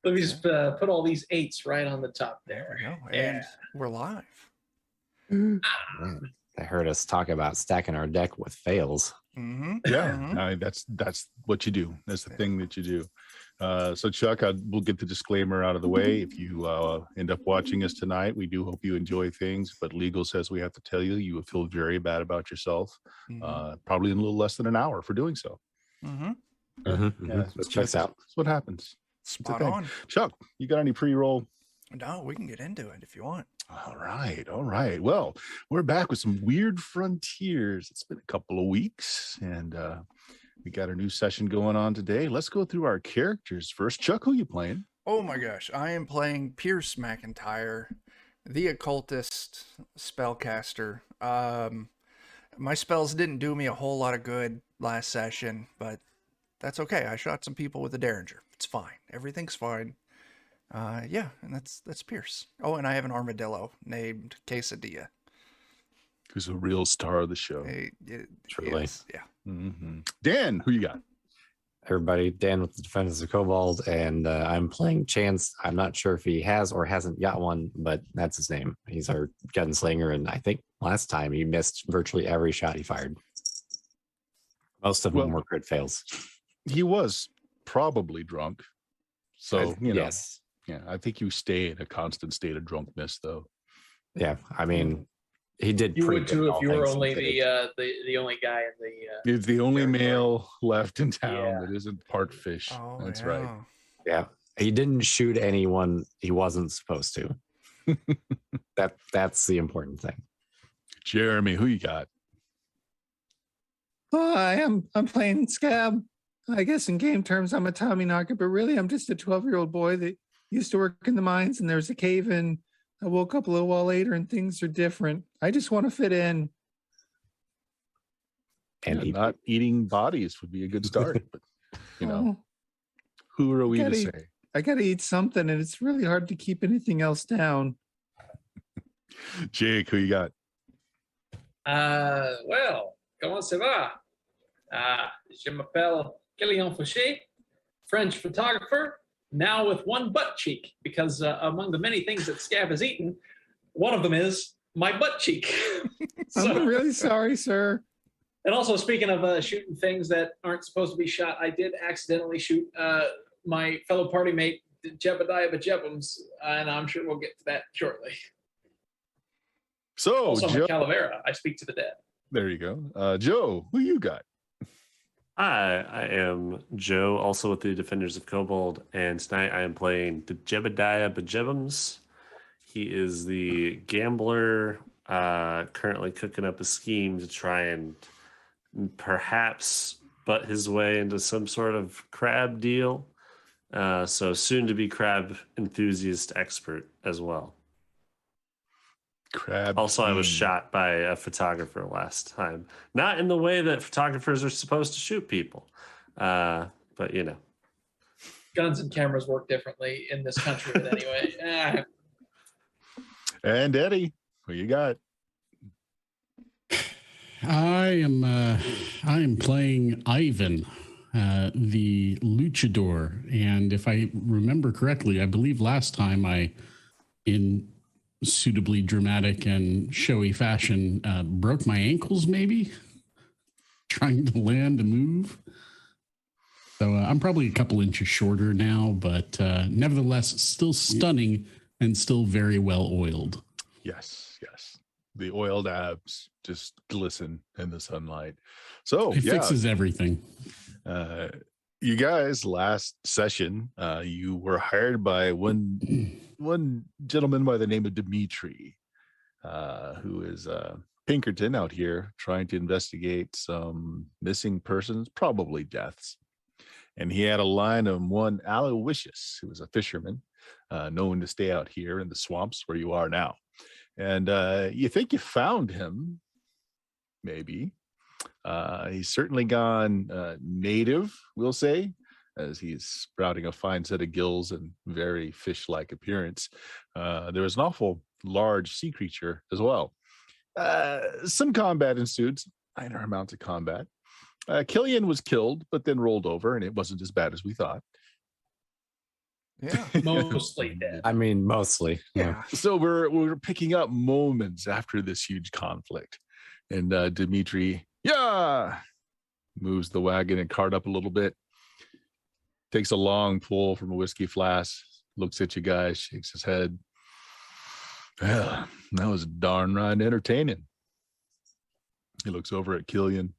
Let me just put all these 8s right on the top there. There we go. Yeah. And we're live. Man, they heard us talk about stacking our deck with fails. Mm-hmm. Yeah, Mm-hmm. I mean, that's what you do. That's the thing that you do. So Chuck, we'll get the disclaimer out of the way. If you end up watching us tonight, we do hope you enjoy things, but legal says we have to tell you will feel very bad about yourself, probably in a little less than an hour for doing so. Mm-hmm. Yeah, This checks out. That's what happens. Spot on. Chuck, you got any pre-roll? No, we can get into it if you want. All right. Well, we're back with some Weird Frontiers. It's been a couple of weeks, and we got a new session going on today. Let's go through our characters first. Chuck, who you playing? Oh my gosh, I am playing Pierce McIntyre, the occultist spellcaster. My spells didn't do me a whole lot of good last session, but that's okay. I shot some people with a Derringer. It's fine. Everything's fine. Yeah, and that's Pierce. Oh, and I have an armadillo named Quesadilla. Who's a real star of the show. Truly. Yes, yeah. Mm-hmm. Dan, who you got? Everybody, Dan with the Defenders of Kobold, and I'm playing Chance. I'm not sure if he has or hasn't got one, but that's his name. He's our gunslinger, and I think last time he missed virtually every shot he fired. Most of them were crit fails. He was probably drunk. So, you know. Yes. Yeah, I think you stay in a constant state of drunkenness, though. Yeah, I mean, he did. You pretty would good too all if you were things only considered. the only guy in the. He's the only territory. male left in town Yeah. that isn't part fish. Oh, That's yeah. right. Yeah, he didn't shoot anyone he wasn't supposed to. That's the important thing. Jeremy, who you got? Hi, I'm playing Scab. I guess in game terms, I'm a Tommy knocker, but really I'm just a 12-year-old boy that used to work in the mines, and there's a cave in. I woke up a little while later and things are different. I just want to fit in. And Not eating bodies would be a good start. But, you know, who are we to gotta say? I got to eat something, and it's really hard to keep anything else down. Jake, who you got? Well, comment ça va? Je m'appelle Gillian Fauché, French photographer, now with one butt cheek, because among the many things that Scab has eaten, one of them is my butt cheek. I'm really sorry, sir. And also, speaking of shooting things that aren't supposed to be shot, I did accidentally shoot my fellow party mate, Jebediah Bajebums, and I'm sure we'll get to that shortly. So, Also, Joe. Calavera, I speak to the dead. There you go. Joe, who you got? Hi, I am Joe, also with the Defenders of Kobold, and tonight I am playing the Jebediah Bajebums. He is the gambler, currently cooking up a scheme to try and perhaps butt his way into some sort of crab deal. So soon to be crab enthusiast expert as well. Crab. Also, I was King. shot by a photographer last time. Not in the way that photographers are supposed to shoot people. But, you know. Guns and cameras work differently in this country, but anyway. And Eddie, who you got? I am playing Ivan, the luchador, and if I remember correctly, I believe last time in suitably dramatic and showy fashion, broke my ankles, maybe trying to land a move. So I'm probably a couple inches shorter now, but nevertheless, still stunning and still very well oiled. Yes. The oiled abs just glisten in the sunlight. So It fixes everything. You guys, last session, you were hired by one gentleman by the name of Dimitri, who is Pinkerton out here trying to investigate some missing persons, probably deaths. And he had a line of one Aloysius, who was a fisherman, known to stay out here in the swamps where you are now. And you think you found him, maybe. He's certainly gone native, we'll say, as he's sprouting a fine set of gills and very fish-like appearance. There was an awful large sea creature as well. Some combat ensued, minor amounts of combat. Killian was killed, but then rolled over, and it wasn't as bad as we thought. Yeah. Mostly dead. I mean, mostly. Yeah. So we're picking up moments after this huge conflict, and Dimitri, moves the wagon and cart up a little bit, takes a long pull from a whiskey flask, looks at you guys, shakes his head. Well, that was darn right entertaining. He looks over at Killian.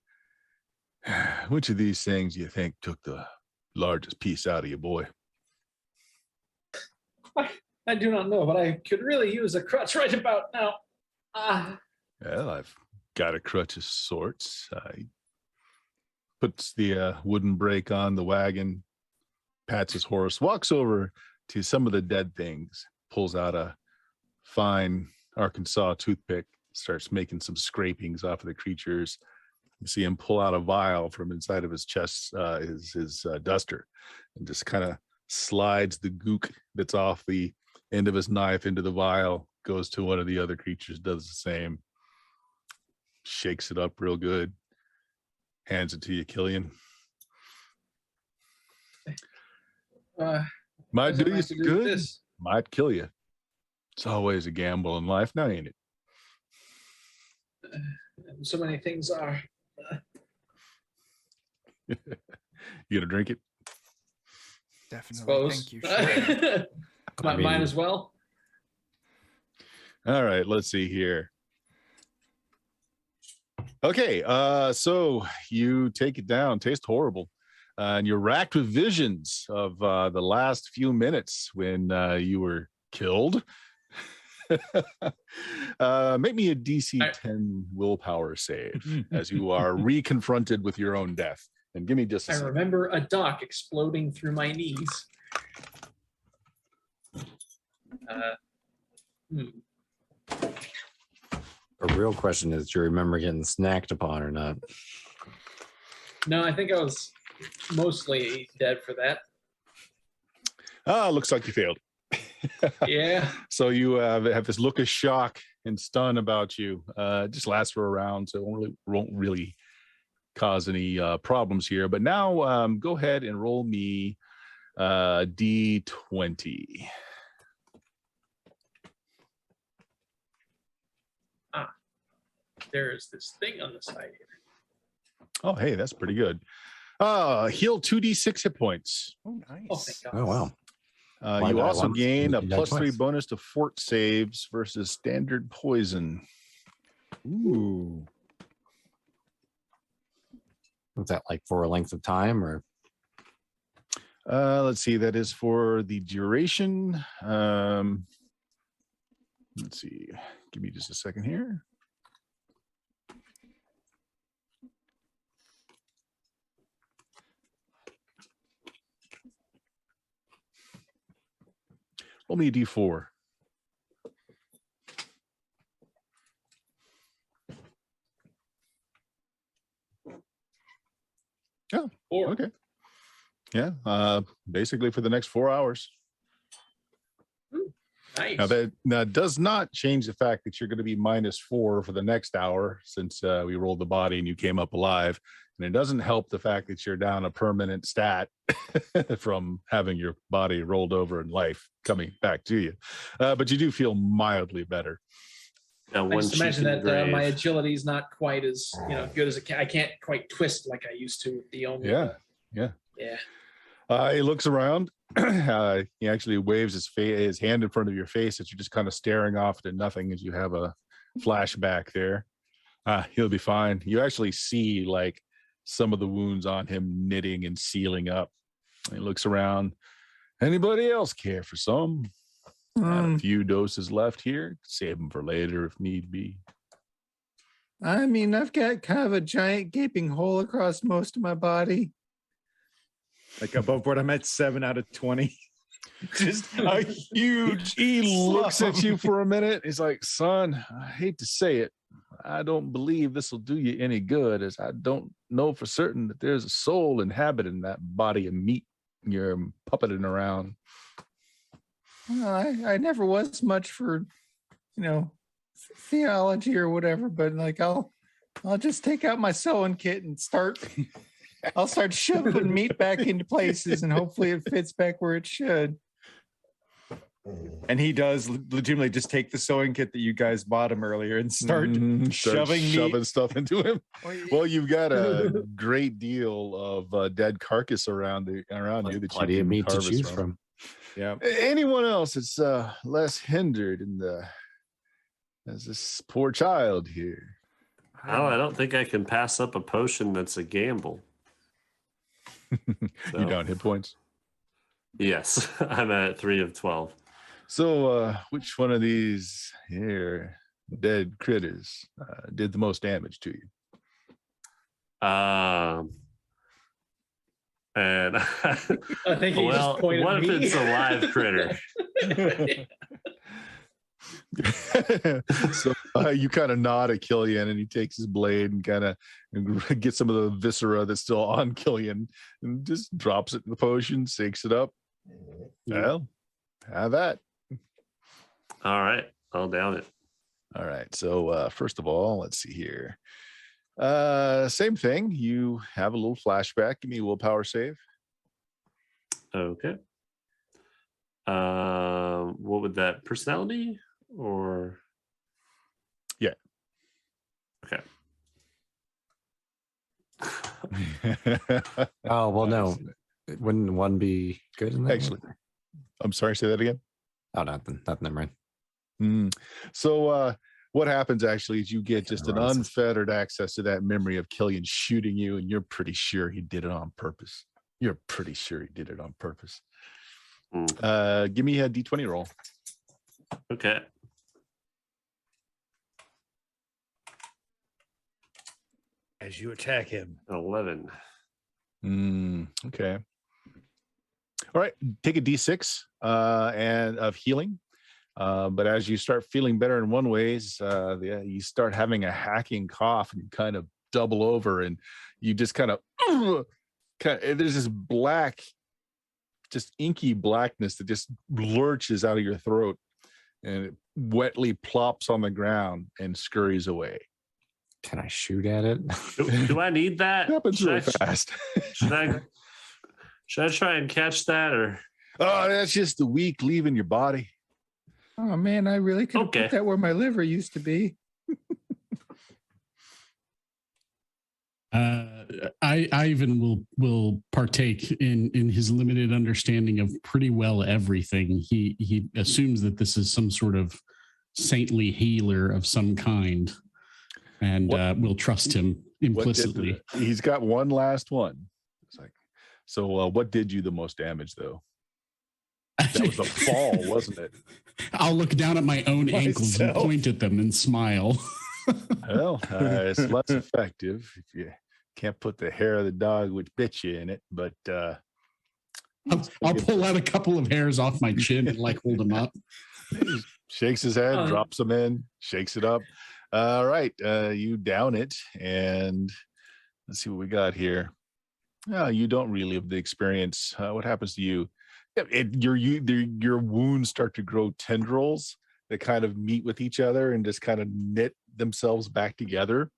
Which of these things do you think took the largest piece out of you, boy? I do not know, but I could really use a crutch right about now. Well, I've got a crutch of sorts. He puts the wooden brake on the wagon, pats his horse, walks over to some of the dead things, pulls out a fine Arkansas toothpick, starts making some scrapings off of the creatures. You see him pull out a vial from inside of his chest, his duster, and just kind of slides the gook that's off the end of his knife into the vial, goes to one of the other creatures, does the same, shakes it up real good, hands it to you, Killian. Might do you some good, might kill you. It's always a gamble in life, now ain't it? So many things are. You gonna drink it? Definitely. Thank you. Sure. Mine as well. All right, let's see here. Okay, so you take it down, tastes horrible, and you're racked with visions of the last few minutes when you were killed. Make me a DC 10 willpower save as you are reconfronted with your own death. And give me just a second. Remember a dock exploding through my knees. The real question is, do you remember getting snacked upon or not? No, I think I was mostly dead for that. Looks like you failed. Yeah. So you have this look of shock and stun about you. It just lasts for a round, so it won't really cause any problems here. But now go ahead and roll me D20. There's this thing on the side here. Oh, hey, that's pretty good. Heal 2d6 hit points. Oh, nice. Oh, thank God. Oh, wow. You also gain a You died +3 twice. bonus to fort saves versus standard poison. Ooh. Was that like for a length of time or? Let's see. That is for the duration. Let's see. Give me just a second here. Roll me a D4. Oh, 4. okay. Yeah, basically for the next 4 hours. Nice. Now that does not change the fact that you're going to be -4 for the next hour since we rolled the body and you came up alive. And it doesn't help the fact that you're down a permanent stat from having your body rolled over and life coming back to you. But you do feel mildly better. I just imagine that my agility is not quite as good as I can't quite twist like I used to with the only. Yeah. Yeah. He looks around. He actually waves his hand in front of your face that you're just kind of staring off to nothing as you have a flashback there. He'll be fine. You actually see like some of the wounds on him knitting and sealing up. He looks around. Anybody else care for some? Got a few doses left here. Save them for later if need be. I mean, I've got kind of a giant gaping hole across most of my body. Like above board, I'm at 7 out of 20. Just a huge. He looks at you for a minute. He's like, son, I hate to say it. I don't believe this will do you any good, as I don't know for certain that there's a soul inhabiting that body of meat you're puppeting around. Well, I never was much for, theology or whatever, but like I'll just take out my sewing kit and I'll start shoving meat back into places and hopefully it fits back where it should. And he does legitimately just take the sewing kit that you guys bought him earlier and start shoving stuff into him. Well, you've got a great deal of dead carcass around you that Plenty you of can meat to harvest choose from. Yeah. Anyone else that's less hindered as this poor child here? I don't think I can pass up a potion that's a gamble. You down hit points? Yes, I'm at 3 of 12. So, which one of these here dead critters did the most damage to you? And I think he well, just pointed what at if me. it's a live critter? So you kind of nod at Killian, and he takes his blade and kind of gets some of the viscera that's still on Killian and just drops it in the potion, shakes it up. Well, have that. All right, I'll down it. All right. So first of all, let's see here. Same thing. You have a little flashback. Give me a willpower save. Okay. What would that personality or? Yeah. Okay. Oh, well, no. Wouldn't one be good in that? Actually, I'm sorry. Say that again. Oh, nothing. Never mind. So what happens actually is you get just an Right. unfettered access to that memory of Killian shooting you, and you're pretty sure he did it on purpose. You're pretty sure he did it on purpose. Give me a D20 roll. Okay. As you attack him. 11. Okay. All right. Take a D6 and of healing. But as you start feeling better in one ways, you start having a hacking cough and you kind of double over and you just kind of there's this black, just inky blackness that just lurches out of your throat and it wetly plops on the ground and scurries away. Can I shoot at it? Do I need that? It happens really fast. Should I try and catch that or? Oh, that's just the weak leaving your body. Oh man, I really could have Okay. put that where my liver used to be. Ivan will partake in his limited understanding of pretty well everything. He assumes that this is some sort of saintly healer of some kind, and will trust him implicitly. He's got one last one. It's like, so what did you the most damage though? That was a fall, wasn't it? I'll look down at my own ankles and point at them and smile. Well, it's less effective if you can't put the hair of the dog which bit you in it, but I'll pull out a couple of hairs off my chin and like hold them up. He shakes his head, drops them in, shakes it up. All right, you down it, and let's see what we got here. No, you don't relive the experience. What happens to you? Your wounds start to grow tendrils that kind of meet with each other and just kind of knit themselves back together.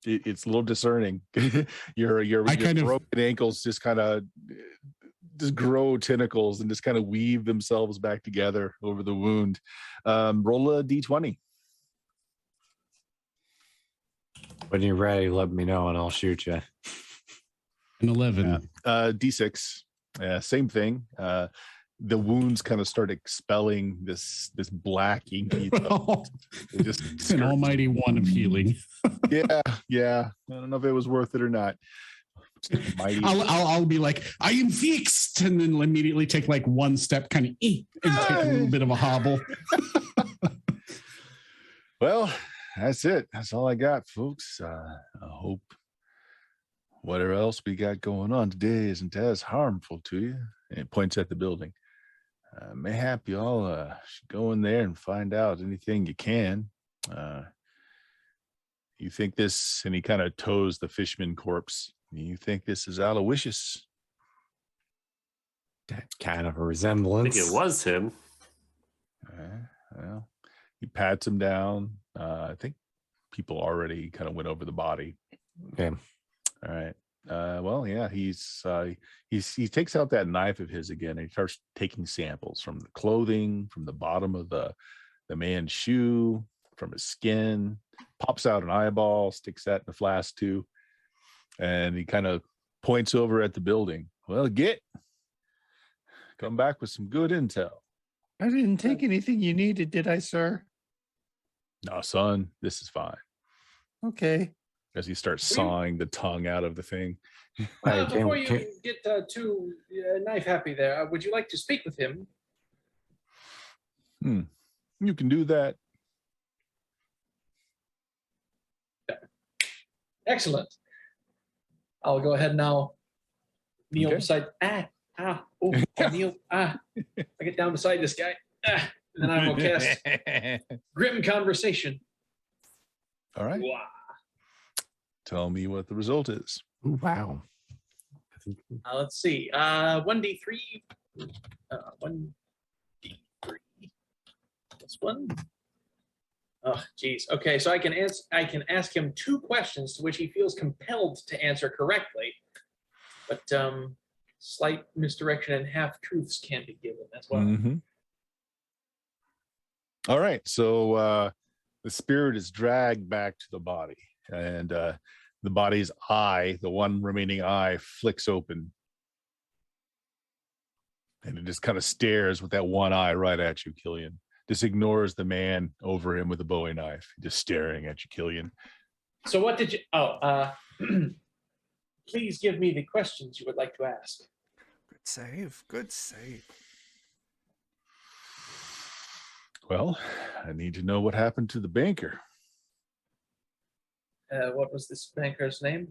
It's a little discerning. your broken ankles just kind of just grow tentacles and just kind of weave themselves back together over the wound. Roll a D20. When you're ready, let me know and I'll shoot you. An 11. D6. Same thing. The wounds kind of start expelling this black inky. Just an almighty one of healing. Yeah. I don't know if it was worth it or not. I'll be like, I am fixed, and then immediately take like one step, kind of, and take a little bit of a hobble. Well, that's it. That's all I got, folks. I hope whatever else we got going on today isn't as harmful to you. And it points at the building. Mayhap you all should go in there and find out anything you can. You think this, and he kind of toes the fishman corpse. You think this is Aloysius? That kind of a I resemblance. think it was him. Well, he pats him down. I think people already kind of went over the body. Okay. All right. Well, yeah, he takes out that knife of his again, and he starts taking samples from the clothing, from the bottom of the man's shoe, from his skin, pops out an eyeball, sticks that in the flask too, and he kind of points over at the building. Well, come back with some good intel. I didn't take anything you needed, did I, sir? No, son, this is fine. Okay. As he starts sawing the tongue out of the thing. Before you get too knife happy there, would you like to speak with him? You can do that. Excellent. I'll go ahead now. Kneel Okay. beside. I'll kneel. I get down beside this guy. And then I will cast Grim Conversation. All right. Wow. Tell me what the result is. Ooh, wow. Let's see. 1d3. 1d3. This one. Oh, geez. Okay, so I can ask him 2 questions to which he feels compelled to answer correctly, but slight misdirection and half truths can be given as well. Mm-hmm. All right. So the spirit is dragged back to the body, and the body's eye, the one remaining eye, flicks open, and it just kind of stares with that one eye right at you, Killian. Just ignores the man over him with a Bowie knife, just staring at you, Killian. So what did you? Please give me the questions you would like to ask. Good save. Good save. Well, I need to know what happened to the banker. What was this banker's name?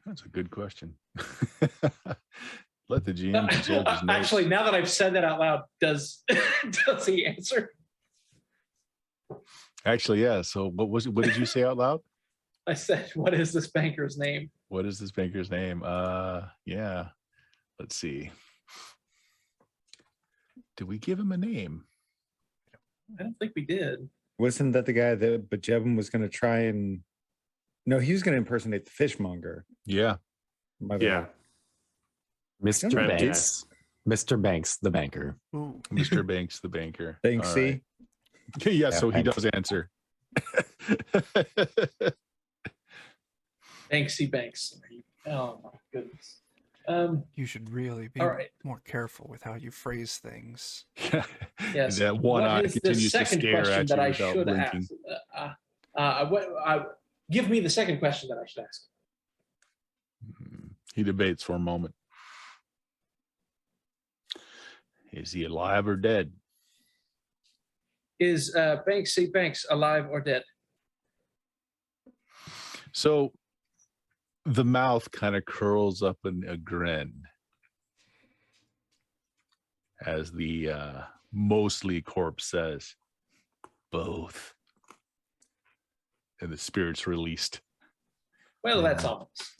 That's a good question. Let the GM consult his notes. Actually, now that I've said that out loud, does he answer? Actually, yeah. So what did you say out loud? I said, what is this banker's name? What is this banker's name? Yeah. Let's see. Did we give him a name? I don't think we did. Wasn't that the guy that Bajebin was going to try and? No, he was going to impersonate the fishmonger. Yeah. Yeah. Mr. Right. Banks. Mr. Banks, the banker. Ooh. Mr. Banks, the banker. Banksy. All right. Yeah, so he does answer. Banksy Banks. Oh my goodness. You should really be All right. more careful with how you phrase things. Yes. That one What eye is the continues to second stare question at that you I without should blinking. ask? Give me the second question that I should ask. He debates for a moment. Is he alive or dead? Is Banksy Banks alive or dead? So the mouth kind of curls up in a grin as the mostly corpse says, both. And the spirit's released. Well, that's ominous.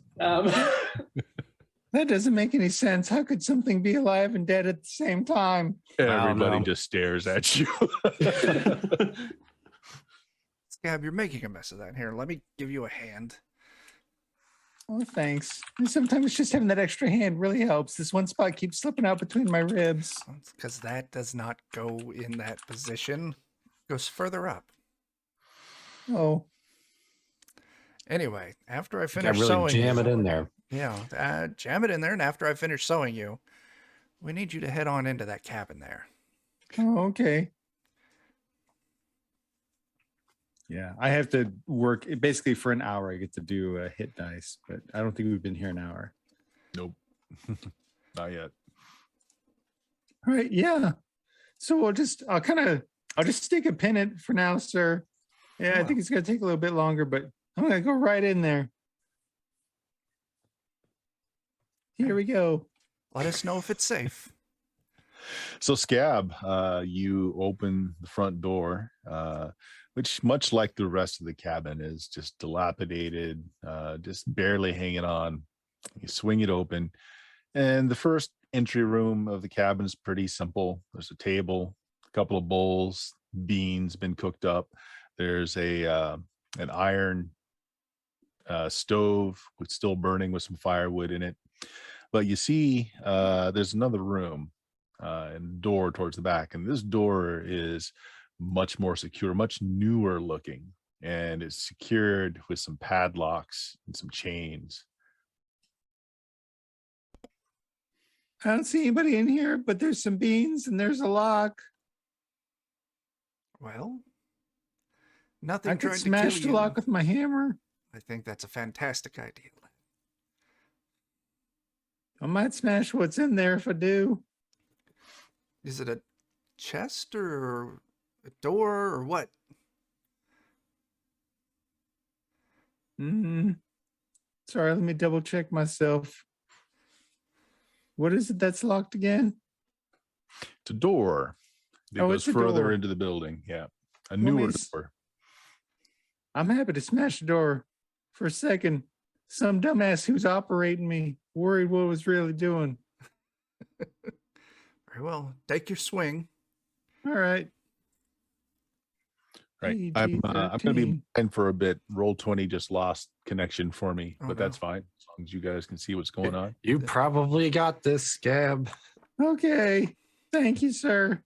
That doesn't make any sense. How could something be alive and dead at the same time? Everybody know. just stares at you. Scab, you're making a mess of that. Here, let me give you a hand. Oh, thanks. Sometimes just having that extra hand really helps. This one spot keeps slipping out between my ribs. Because that does not go in that position. It goes further up. Oh, Anyway, after I I finish really sewing jam you, it in there. yeah, jam it in there, and after I finish sewing you, we need you to head on into that cabin there. oh, okay. Yeah, I have to work basically for an hour. I get to do a hit dice, but I don't think we've been here an hour. Nope. Not yet. All right, yeah. So I'll just stick a pin in it for now, sir. Yeah, I think it's gonna take a little bit longer, but I'm gonna go right in there. Here we go. Let us know if it's safe. So Scab, you open the front door, which much like the rest of the cabin is just dilapidated, just barely hanging on. You swing it open, and the first entry room of the cabin is pretty simple. There's a table, a couple of bowls, beans been cooked up. There's an iron stove with still burning with some firewood in it. But you see, there's another room and door towards the back, and this door is much more secure, much newer looking, and it's secured with some padlocks and some chains. I don't see anybody in here, but there's some beans and there's a lock. Well, nothing I could tried to smash kill the you. lock with my hammer. I think that's a fantastic idea. I might smash what's in there if I do. Is it a chest or a door or what? Sorry, let me double check myself. What is it that's locked again? It's a door that goes it's a further door. into the building. Yeah, a Let me newer s- door. I'm happy to smash the door. For a second, some dumbass who's operating me worried what I was really doing. Very well. Take your swing. All right. Right. I'm going to be blind for a bit. Roll20 just lost connection for me, Oh, but that's fine as long as you guys can see what's going on. You probably got this, Scab. Okay. Thank you, sir.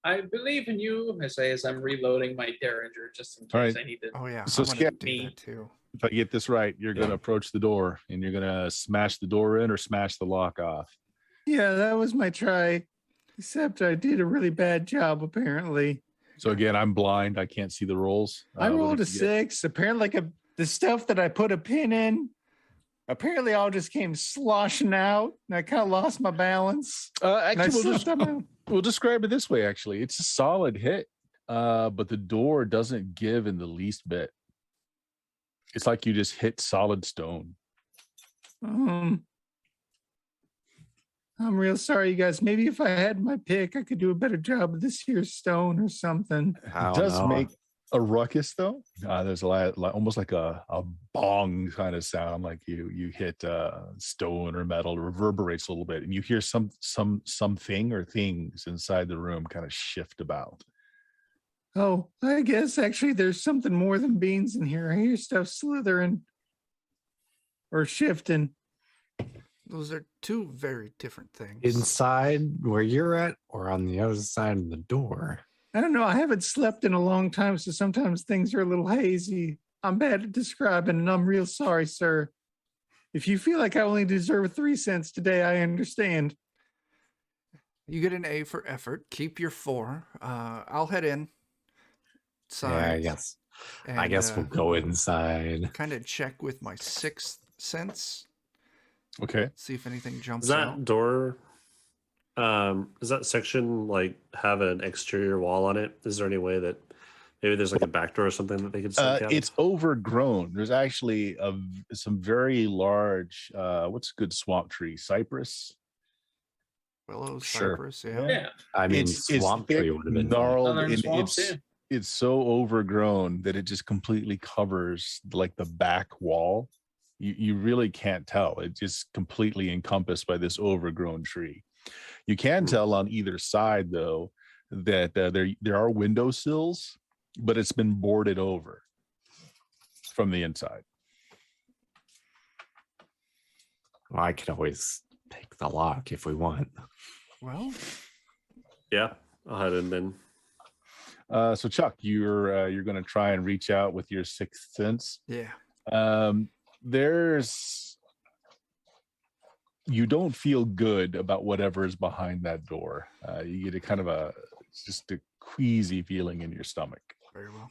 I believe in you, I say as I'm reloading my Derringer just in case All right. I need to. Oh yeah. So I wanted Scab- to do that too. If I get this right, you're going to approach the door and you're going to smash the door in or smash the lock off. Yeah, that was my try. Except I did a really bad job, apparently. So again, I'm blind. I can't see the rolls. I What rolled a did you get? 6. Apparently, the stuff that I put a pin in, apparently all just came sloshing out. And I kind of lost my balance. And I Actually, slipped on my- we'll describe it this way. Actually, it's a solid hit, but the door doesn't give in the least bit. It's like you just hit solid stone. I'm real sorry, you guys. Maybe if I had my pick, I could do a better job of this here stone or something. I It don't does know. make a ruckus though. There's a lot, almost like a bong kind of sound, like you hit stone or metal. It reverberates a little bit, and you hear something or things inside the room kind of shift about. Oh, I guess actually there's something more than beans in here. I hear stuff slithering or shifting. Those are two very different things. Inside where you're at or on the other side of the door? I don't know. I haven't slept in a long time, so sometimes things are a little hazy. I'm bad at describing, and I'm real sorry, sir. If you feel like I only deserve 3 cents today, I understand. You get an A for effort. Keep your 4. I'll head in. Yeah, I guess. I guess we'll go inside. Kind of check with my 6th sense. Okay. See if anything jumps Does that out. door, does that section like have an exterior wall on it? Is there any way that maybe there's like a back door or something that they could sneak out? It's overgrown. There's actually some very large, what's a good swamp tree? Cypress. Willow, Sure. cypress, yeah. Yeah. I mean, It's swamp thick, tree would have been gnarled, Southern and swamps, yeah. it's so overgrown that it just completely covers like the back wall. You really can't tell. It's just completely encompassed by this overgrown tree. You can tell on either side though that there are windowsills, but it's been boarded over from the inside. Well, I could always pick the lock if we want. Well, Yeah, I'll head in then. So Chuck, you're going to try and reach out with your 6th sense. yeah. You don't feel good about whatever is behind that door. You get a kind of just a queasy feeling in your stomach. Very well.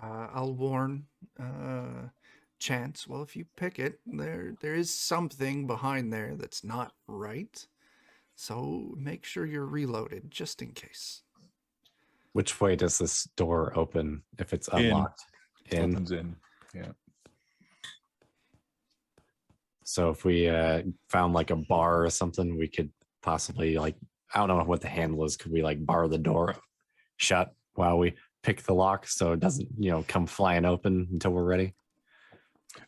I'll warn Chance. Well, if you pick it, there is something behind there that's not right. So make sure you're reloaded just in case. Which way does this door open if it's In. unlocked? In. Opens in. Yeah. So if we found like a bar or something, we could possibly like, I don't know what the handle is. Could we like bar the door shut while we pick the lock so it doesn't, come flying open until we're ready?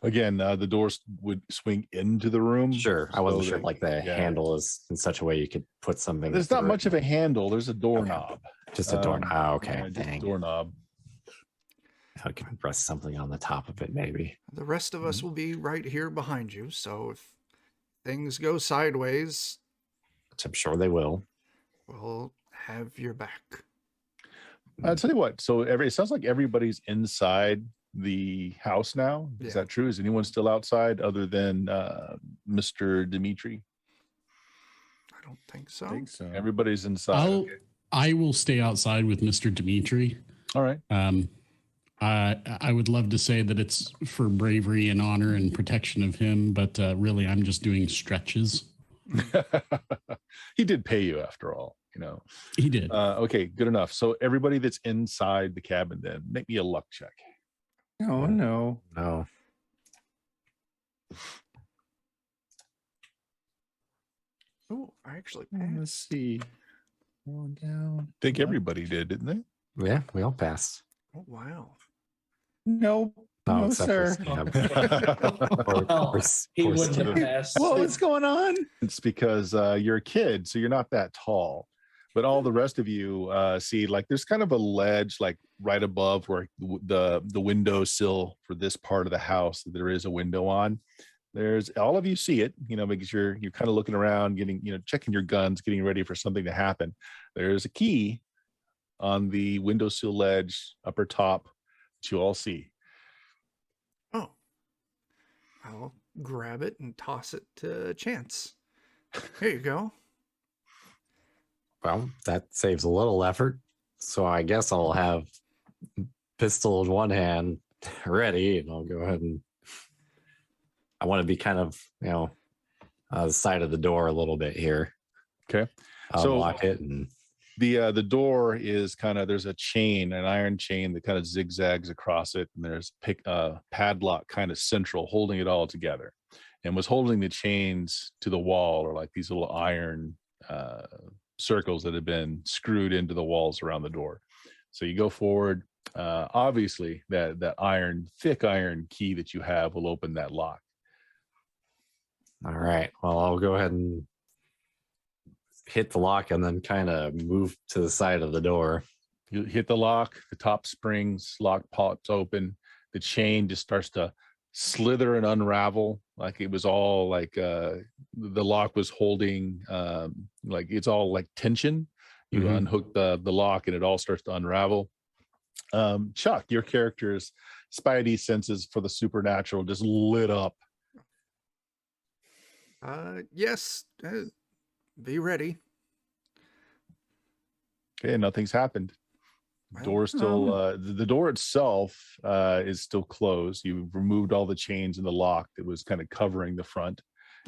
Again, the doors would swing into the room. Sure. I wasn't so sure that- like the yeah. handle is in such a way you could put something. There's not much of a handle. There's a doorknob. Just a door. Okay. Just a Dang. doorknob. I can press something on the top of it, maybe. The rest of us will be right here behind you, so if things go sideways, Which I'm sure they will. we'll have your back. I'll tell you what. So it sounds like everybody's inside the house now. Is Yeah. that true? Is anyone still outside other than Mr. Dimitri? I don't think so. I think so. Everybody's inside. Okay. I will stay outside with Mr. Dimitri. All right. I would love to say that it's for bravery and honor and protection of him, but really I'm just doing stretches. He did pay you after all, you know. He did. Okay, good enough. So everybody that's inside the cabin, then make me a luck check. Oh no. No. Oh, I actually Let's see. Going down. I think everybody did, didn't they? Yeah, we all passed. Oh, wow. No, No, no, except sir. for Scab. Oh, he poor wouldn't have Scab. passed. What's going on? It's because you're a kid, so you're not that tall. But all the rest of you see, like, there's kind of a ledge, like right above where the window sill for this part of the house that there is a window on. There's all of you see it, you know, because you're kind of looking around, getting, you know, checking your guns, getting ready for something to happen. There's a key on the windowsill ledge, upper top, that you all see. Oh. I'll grab it and toss it to Chance. Here you go. Well, that saves a little effort. So I guess I'll have pistol in one hand ready, and I'll go ahead and I want to be kind of, you know, the side of the door a little bit here. Okay. I'll So- lock it, and The door is kind of, there's a chain, an iron chain that kind of zigzags across it, and there's padlock kind of central holding it all together, and was holding the chains to the wall, or like these little iron circles that have been screwed into the walls around the door. So you go forward. Obviously, that thick iron key that you have will open that lock. all right. Well, I'll go ahead and hit the lock and then kind of move to the side of the door. You hit the lock, the top springs, lock pops open, the chain just starts to slither and unravel, like it was all like the lock was holding, like it's all like tension. You Mhm. unhook the lock and it all starts to unravel. Chuck, your character's spidey senses for the supernatural just lit up. Yes. Be ready. Okay, nothing's happened. Well, Door still the door itself is still closed. You've removed all the chains in the lock that was kind of covering the front,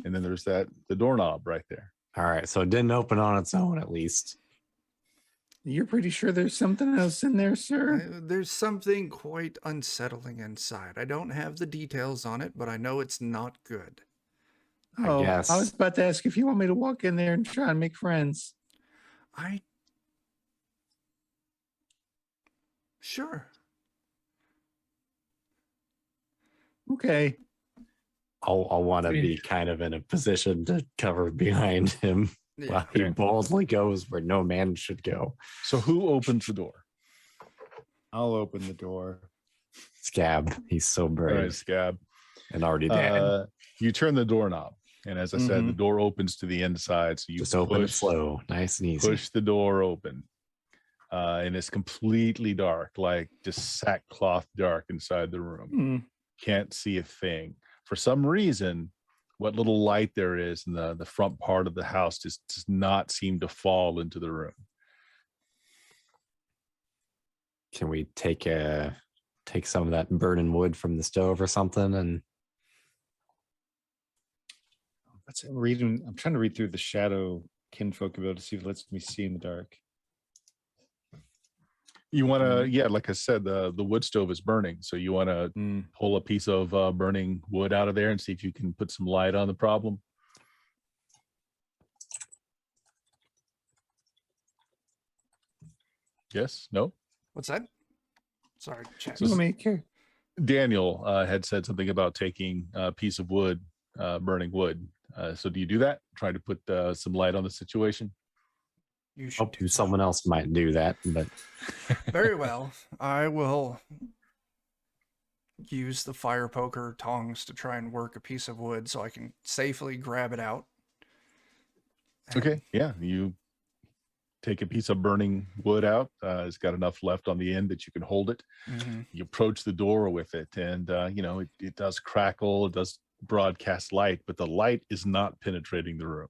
and then there's the doorknob right there. All right. So it didn't open on its own, at least. You're pretty sure there's something else in there, sir? There's something quite unsettling inside. I don't have the details on it, but I know it's not good. Oh, guess. I was about to ask if you want me to walk in there and try and make friends. Sure. Okay. I'll want to be kind of in a position to cover behind him Yeah. while he boldly goes where no man should go. So who opens the door? I'll open the door. Scab. He's so All brave right, Scab. and already dead. You turn the doorknob, and as I said, the door opens to the inside. So you Just open it push, slow, nice and easy. push the door open, and it's completely dark, like just sackcloth dark inside the room. Hmm. Can't see a thing. For some reason, what little light there is in the front part of the house just does not seem to fall into the room. Can we take some of that burning wood from the stove or something? And That's reading. I'm trying to read through the shadow kinfolk ability to see if it lets me see in the dark. You want to, yeah, like I said, the wood stove is burning. So you want to pull a piece of burning wood out of there and see if you can put some light on the problem. Yes? No? What's that? Sorry, chat. You want me to Daniel had said something about taking a piece of wood, burning wood. So do you do that? Try to put some light on the situation? You should hope someone else might do that, but Very well. I will use the fire poker tongs to try and work a piece of wood so I can safely grab it out. Okay. Yeah. You take a piece of burning wood out. It's got enough left on the end that you can hold it. Mm-hmm. You approach the door with it, and it does crackle. It does broadcast light, but the light is not penetrating the room.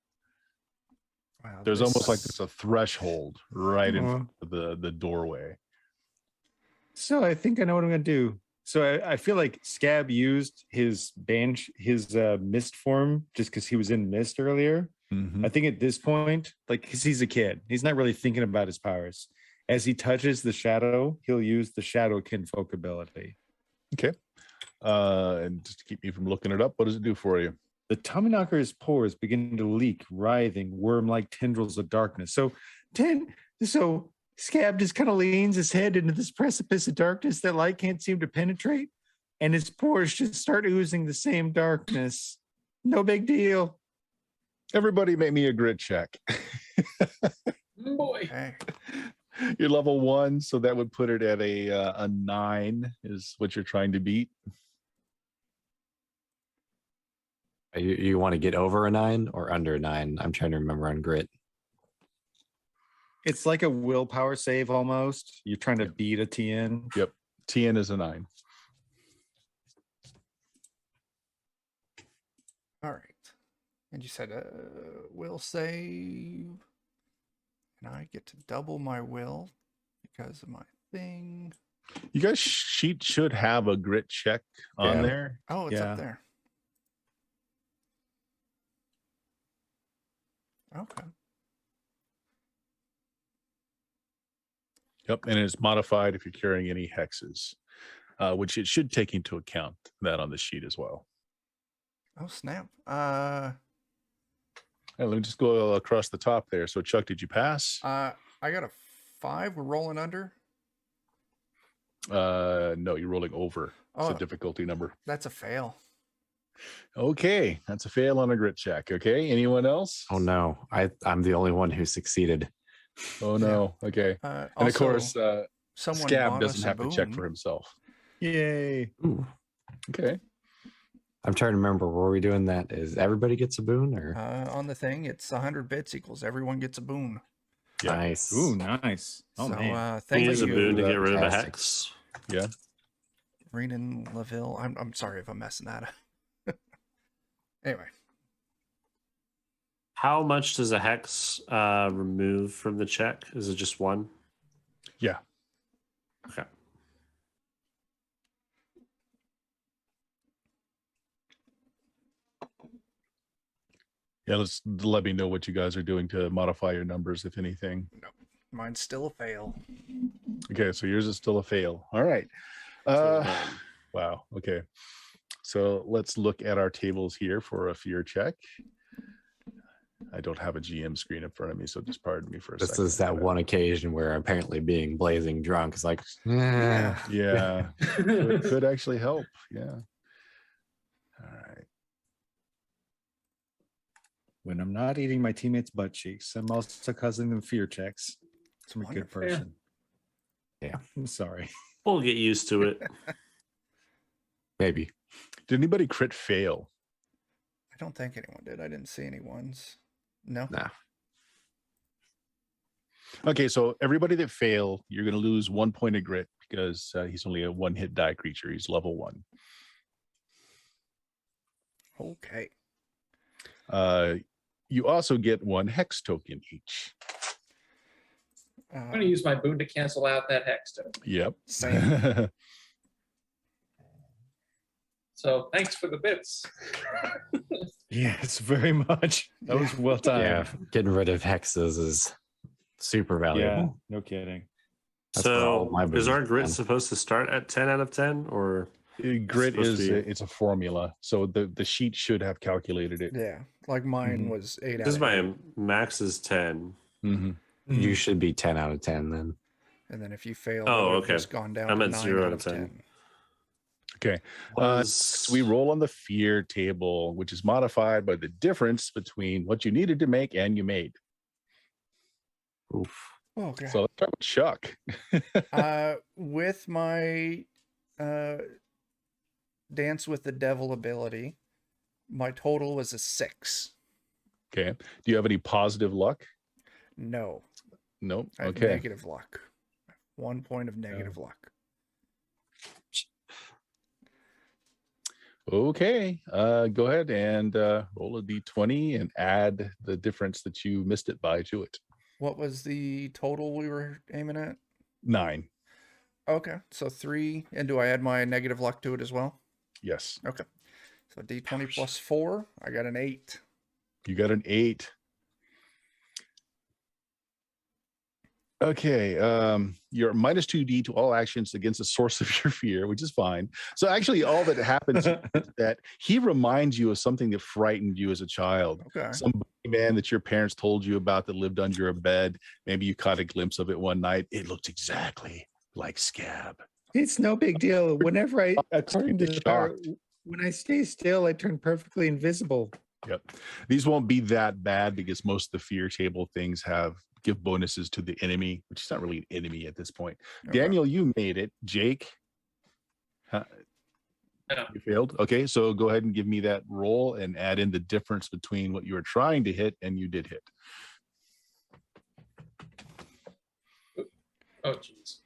Wow, There's almost like there's a threshold right in Aw. front of the doorway. So I think I know what I'm gonna do. So I feel like Scab used his mist form just because he was in mist earlier. Mhm. I think at this point, like, because he's a kid, he's not really thinking about his powers. As he touches the shadow, he'll use the shadow kinfolk ability. Okay. And just to keep me from looking it up, what does it do for you? The Tommyknocker's pores begin to leak, writhing, worm-like tendrils of darkness. So Scab just kind of leans his head into this precipice of darkness that light can't seem to penetrate, and his pores just start oozing the same darkness. No big deal. Everybody make me a grit check. Boy. Okay. You're level 1, so that would put it at a 9 is what you're trying to beat. You want to get over a 9 or under a 9? I'm trying to remember on grit. It's like a willpower save almost. You're trying to beat a TN. Yep. TN is a 9. All right. And you said will save. And I get to double my will because of my thing. You guys sheet should have a grit check on Yeah. there. Oh, it's Yeah. up there. Okay. Yep. And it's modified if you're carrying any hexes, which it should take into account that on the sheet as well. Oh, snap. Hey, let me just go across the top there. So Chuck, did you pass? I got a 5. We're rolling under. No, you're rolling over. It's Oh. a difficulty number. That's a fail. Okay. That's a fail on a grit check. Okay. Anyone else? Oh no, I'm the only one who succeeded. Oh no. Okay. And of course, someone Scab bought doesn't us a have to check boon. for himself. Yay. Ooh. Okay. I'm trying to remember. Were we doing that? Is everybody gets a boon or On the thing, it's 100 bits equals everyone gets a boon. Yeah. nice? Ooh, nice. Oh, so, man. You thank use a you, boon to That get rid of a fantastic. hex. Yeah. Renan Laville. I'm sorry if I'm messing that up. Anyway, How much does a hex remove from the check? Is it just 1? Yeah. Okay. Yeah. Let me know what you guys are doing to modify your numbers, if anything. mine's still a fail. Okay. So yours is still a fail. All right. So, Wow. Okay. So let's look at our tables here for a fear check. I don't have a GM screen in front of me, so just pardon me for a This second. is that one occasion where apparently being blazing drunk is like, Yeah. Yeah. So it could actually help. Yeah. All right. When I'm not eating my teammates' butt cheeks, I'm also causing them fear checks. So I'm a good Wonderful. person. Yeah. I'm sorry. we'll get used to it. maybe. Did anybody crit fail? I don't think anyone did. I didn't see any ones. No. Nah. Okay, so everybody that fail, you're going to lose 1 point of grit because he's only a 1-hit die creature. He's level 1. Okay. You also get 1 hex token each. I'm going to use my boon to cancel out that hex token. Yep. Same. So thanks for the bits. Yes, very much. That was well timed. Yeah, getting rid of hexes is super valuable. Yeah, no kidding. That's where all So my is boons our come grit from. supposed to start at 10 out of 10 or Grit supposed is to be- it's a formula, so the sheet should have calculated it. Yeah. Like mine Mhm. was 8 out this is of my 8. max is 10. Mhm. You should be 10 out of 10 then. And then if you fail, Oh, it would have okay. just gone down I'm to at 9 0 out out of of 10. 10. Okay. So we roll on the fear table, which is modified by the difference between what you needed to make and you made. Oof. Okay. So let's start with Chuck. With my Dance with the Devil ability. My total was a 6. Okay. Do you have any positive luck? No, Nope. I have Okay. negative luck. 1 point of negative luck. Okay. Go ahead and roll a d20 and add the difference that you missed it by to it. What was the total we were aiming at? 9. Okay, so 3. And do I add my negative luck to it as well? Yes. Okay. So D20 plus 4. I got an 8. You got an 8. Okay. You're minus 2d to all actions against the source of your fear, which is fine. So actually, all that happens is that he reminds you of something that frightened you as a child. Okay. Some man that your parents told you about that lived under a bed. Maybe you caught a glimpse of it one night. It looked exactly like Scab. It's no big deal. Whenever according to the power, Shocked. when I stay still, I turn perfectly invisible. Yep. These won't be that bad because most of the fear table things give bonuses to the enemy, which is not really an enemy at this point. Okay. Daniel, you made it. Jake, No. you failed. Okay, so go ahead and give me that roll and add in the difference between what you were trying to hit and you did hit. Oh, jeez.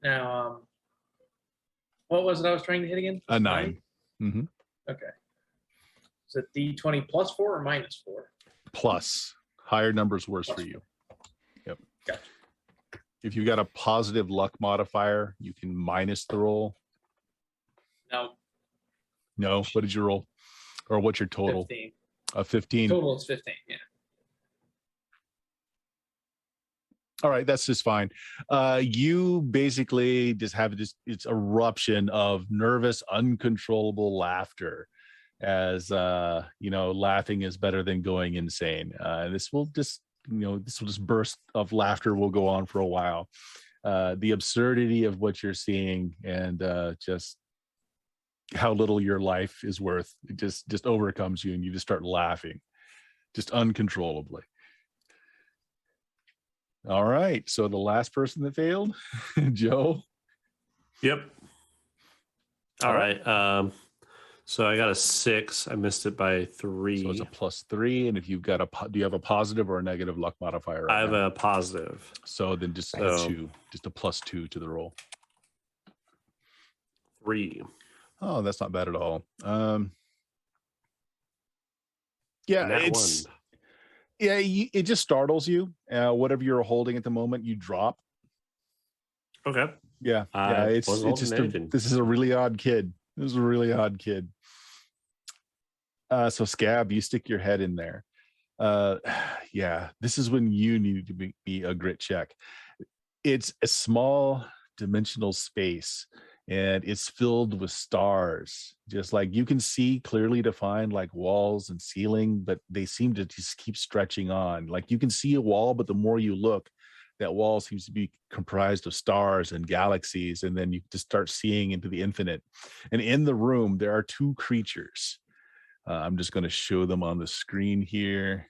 Now, what was it I was trying to hit again? A 9. Mm-hmm. Okay. Is it D20 plus 4 or minus 4? Plus. Higher numbers worse Plus for you. Yep. Gotcha. If you got a positive luck modifier, you can minus the roll. No, No. What did you roll? Or what's your total? 15. A 15. Total is 15, yeah. All right, that's just fine. You basically just have this it's eruption of nervous, uncontrollable laughter as laughing is better than going insane. This will just burst of laughter will go on for a while. The absurdity of what you're seeing and just how little your life is worth, it just overcomes you and you just start laughing just uncontrollably. All right. So the last person that failed, Joe. Yep. All right. So I got a 6. I missed it by 3. So it's a +3. And if you've got do you have a positive or a negative luck modifier? Right I have now? a positive. So then just a 2, just a +2 to the roll. 3. Oh, that's not bad at all. Yeah, it's. Yeah, it just startles you. Whatever you're holding at the moment, you drop. Okay. Yeah, it's just this is a really odd kid. This is a really odd kid. So Scab, you stick your head in there. Yeah, this is when you need to be a grit check. It's a small dimensional space and it's filled with stars. Just like you can see clearly defined like walls and ceiling, but they seem to just keep stretching on. Like you can see a wall, but the more you look, that wall seems to be comprised of stars and galaxies. And then you just start seeing into the infinite. And in the room, there are 2 creatures. I'm just going to show them on the screen here.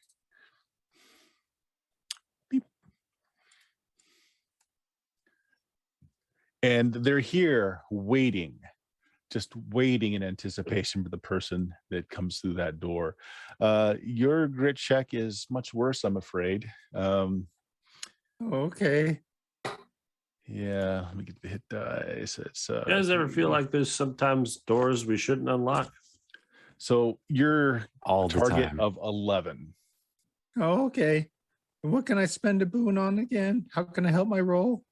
Beep. And they're here waiting, just waiting in anticipation for the person that comes through that door. Your grit check is much worse, I'm afraid. Okay. Yeah, let me get the hit dice. It's You guys ever feel like there's sometimes doors we shouldn't unlock? so you're All the target time. of 11. Oh, okay. And what can I spend a boon on again? How can I help my roll?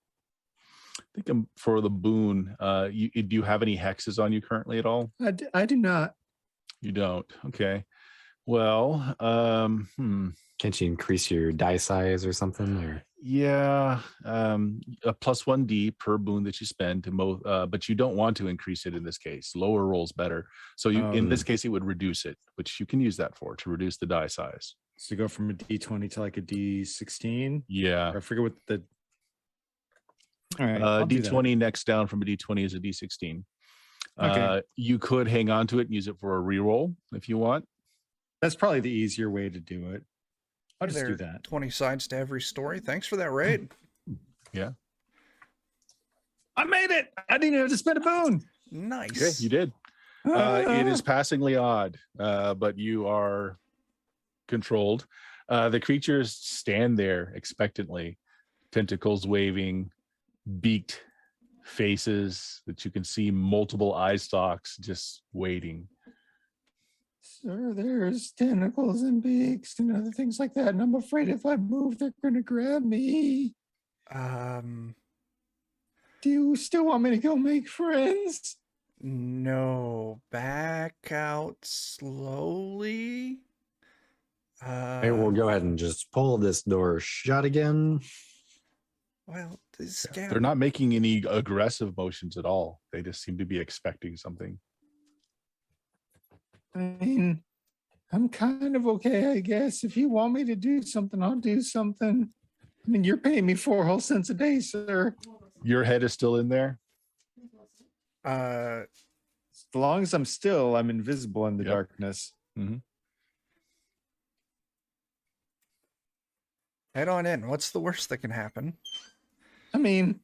I think for the boon, do you have any hexes on you currently at all? I do not. You don't. Okay. Well, Can't you increase your die size or something? Or yeah, a +1d per boon that you spend to but you don't want to increase it in this case. Lower rolls better. So in this case, it would reduce it, which you can use that for to reduce the die size. So go from a D20 to like a D16. Yeah. I forget what the. All right. I'll do that. D20 next down from a D20 is a D16. Okay. You could hang on to it and use it for a reroll if you want. That's probably the easier way to do it. I'll just do There are that. 20 sides to every story. Thanks for that raid. Yeah. I made it. I didn't even have to spend a boon. Nice. Okay, you did. It is passingly odd, but you are controlled. The creatures stand there expectantly, tentacles waving, beaked faces that you can see multiple eye stalks just waiting. Sir, there's tentacles and beaks and other things like that. And I'm afraid if I move, they're going to grab me. Do you still want me to go make friends? No, back out slowly. Hey, we'll go ahead and just pull this door shut again. Well, this They're not making any aggressive motions at all. They just seem to be expecting something. I mean, I'm kind of okay, I guess. If you want me to do something, I'll do something. I mean, you're paying me 4 whole cents a day, sir. Your head is still in there? As long as I'm still, I'm invisible in the darkness. Mm-hmm. Head on in. What's the worst that can happen? I mean,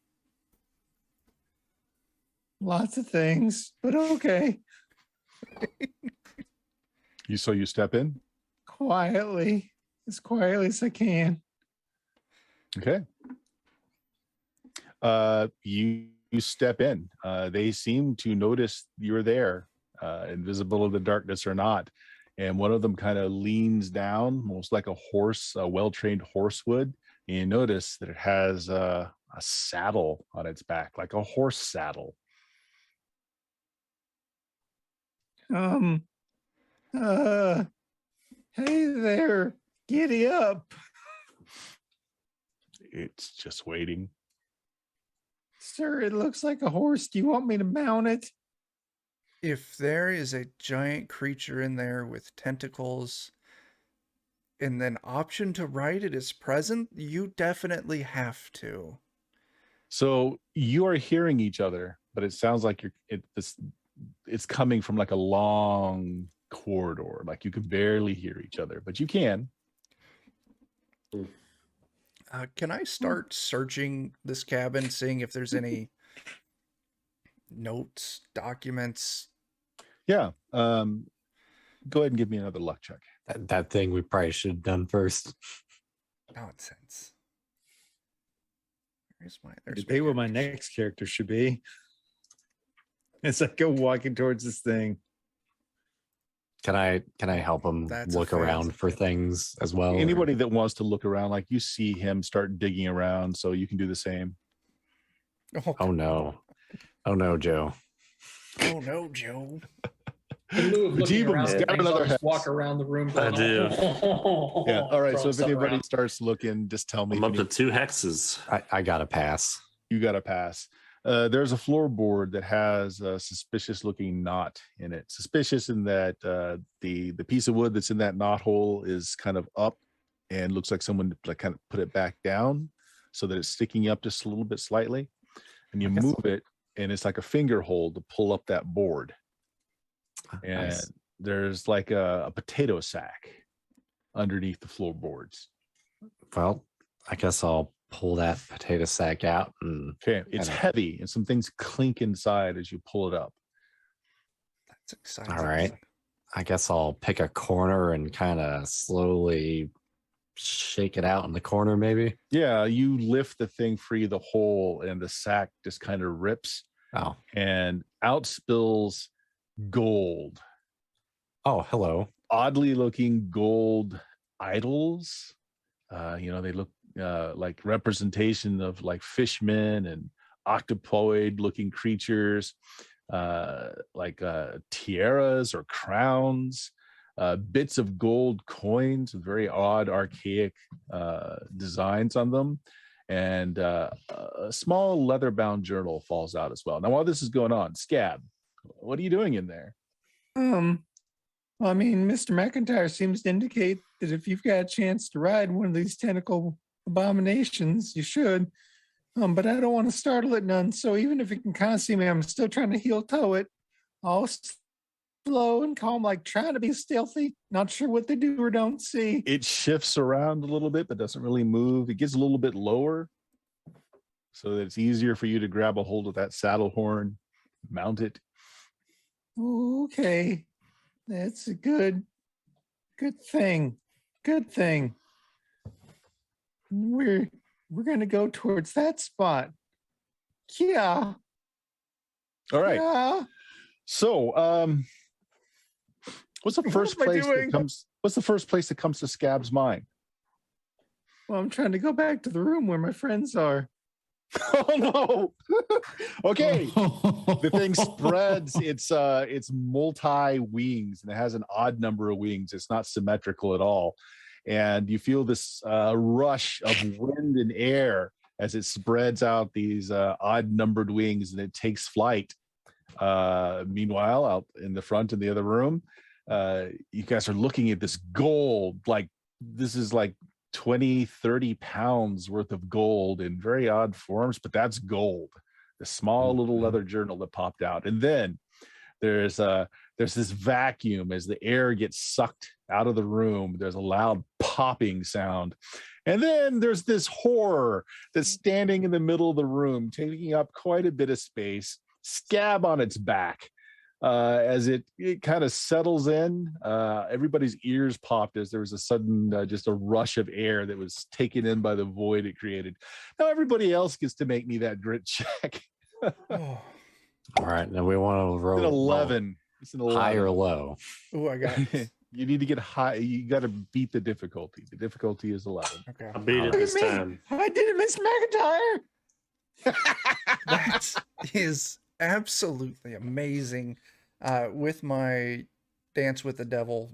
lots of things, but okay. You step in? Quietly, as quietly as I can. Okay. You step in. They seem to notice you're there, invisible in the darkness or not. And one of them kind of leans down, almost like a horse, a well-trained horse would. And you notice that it has a saddle on its back, like a horse saddle. Hey there, giddy up. It's just waiting. Sir, it looks like a horse. Do you want me to mount it? If there is a giant creature in there with tentacles and then option to ride it is present, you definitely have to. So you are hearing each other, but it sounds like it's coming from like a long corridor. Like you can barely hear each other, but you can. Can I start searching this cabin, seeing if there's any notes, documents? Yeah. Go ahead and give me another luck check. That thing we probably should have done first. Nonsense. There's Debate what my next character should be. It's like go walking towards this thing. Can I help him look around for things as well? Anybody that wants to look around, like you see him start digging around, so you can do the same. Oh no. Oh no, Joe. Oh no, Joe. In lieu of looking around got things, another I'll just hex. walk around the room. I do. Yeah. All right. Throw So if stuff anybody around. starts looking, just tell me. I'm up to 2 hexes. I got to pass. You got to pass. There's a floorboard that has a suspicious looking knot in it. Suspicious in that the piece of wood that's in that knot hole is kind of up and looks like someone like kind of put it back down so that it's sticking up just a little bit slightly. And you move it and it's like a finger hold to pull up that board. And Nice. there's like a potato sack underneath the floorboards. Well, I guess I'll pull that potato sack out and Okay. It's heavy and some things clink inside as you pull it up. That's exciting. all right. I guess I'll pick a corner and kind of slowly shake it out in the corner, maybe. Yeah, you lift the thing free of the hole and the sack just kind of rips Oh. and out spills gold. Oh, hello. Oddly looking gold idols. They look like representation of like fishmen and octopoid looking creatures, like tiaras or crowns, bits of gold coins with very odd archaic designs on them, and a small leather bound journal falls out as well. Now while this is going on, Scab, what are you doing in there? Well, I mean, Mr. McIntyre seems to indicate that if you've got a chance to ride one of these tentacle abominations, you should. But I don't want to startle it none. So even if it can kind of see me, I'm still trying to heel toe it. All slow and calm, like trying to be stealthy. Not sure what they do or don't see. It shifts around a little bit, but doesn't really move. It gets a little bit lower. so that it's easier for you to grab a hold of that saddle horn, mount it. Okay. That's a good thing. Good thing. We're gonna go towards that spot. Yeah. All right. Yeah. So, what's the What first am I place that doing? comes? What's the first place that comes to Scab's mind? Well, I'm trying to go back to the room where my friends are. Oh no! Okay, the thing spreads. It's multi wings and it has an odd number of wings. It's not symmetrical at all, and you feel this rush of wind and air as it spreads out these odd numbered wings, and it takes flight. Meanwhile, out in the front in the other room, you guys are looking at this gold. Like this is like 20-30 pounds worth of gold in very odd forms, but that's gold. The small little leather journal that popped out. And then there's this vacuum as the air gets sucked out of the room. There's a loud popping sound. And then there's this horror that's standing in the middle of the room, taking up quite a bit of space, Scab on its back. As it kind of settles in, everybody's ears popped as there was a sudden just a rush of air that was taken in by the void it created. Now everybody else gets to make me that grit check. Oh, All right, now we want to It's roll an 11. It's an 11. high or low. ooh, I got it. You need to get high. You got to beat the difficulty. The difficulty is 11. Okay. I beat it this time. I did it, Miss McIntyre. That is absolutely amazing. With my Dance with the Devil,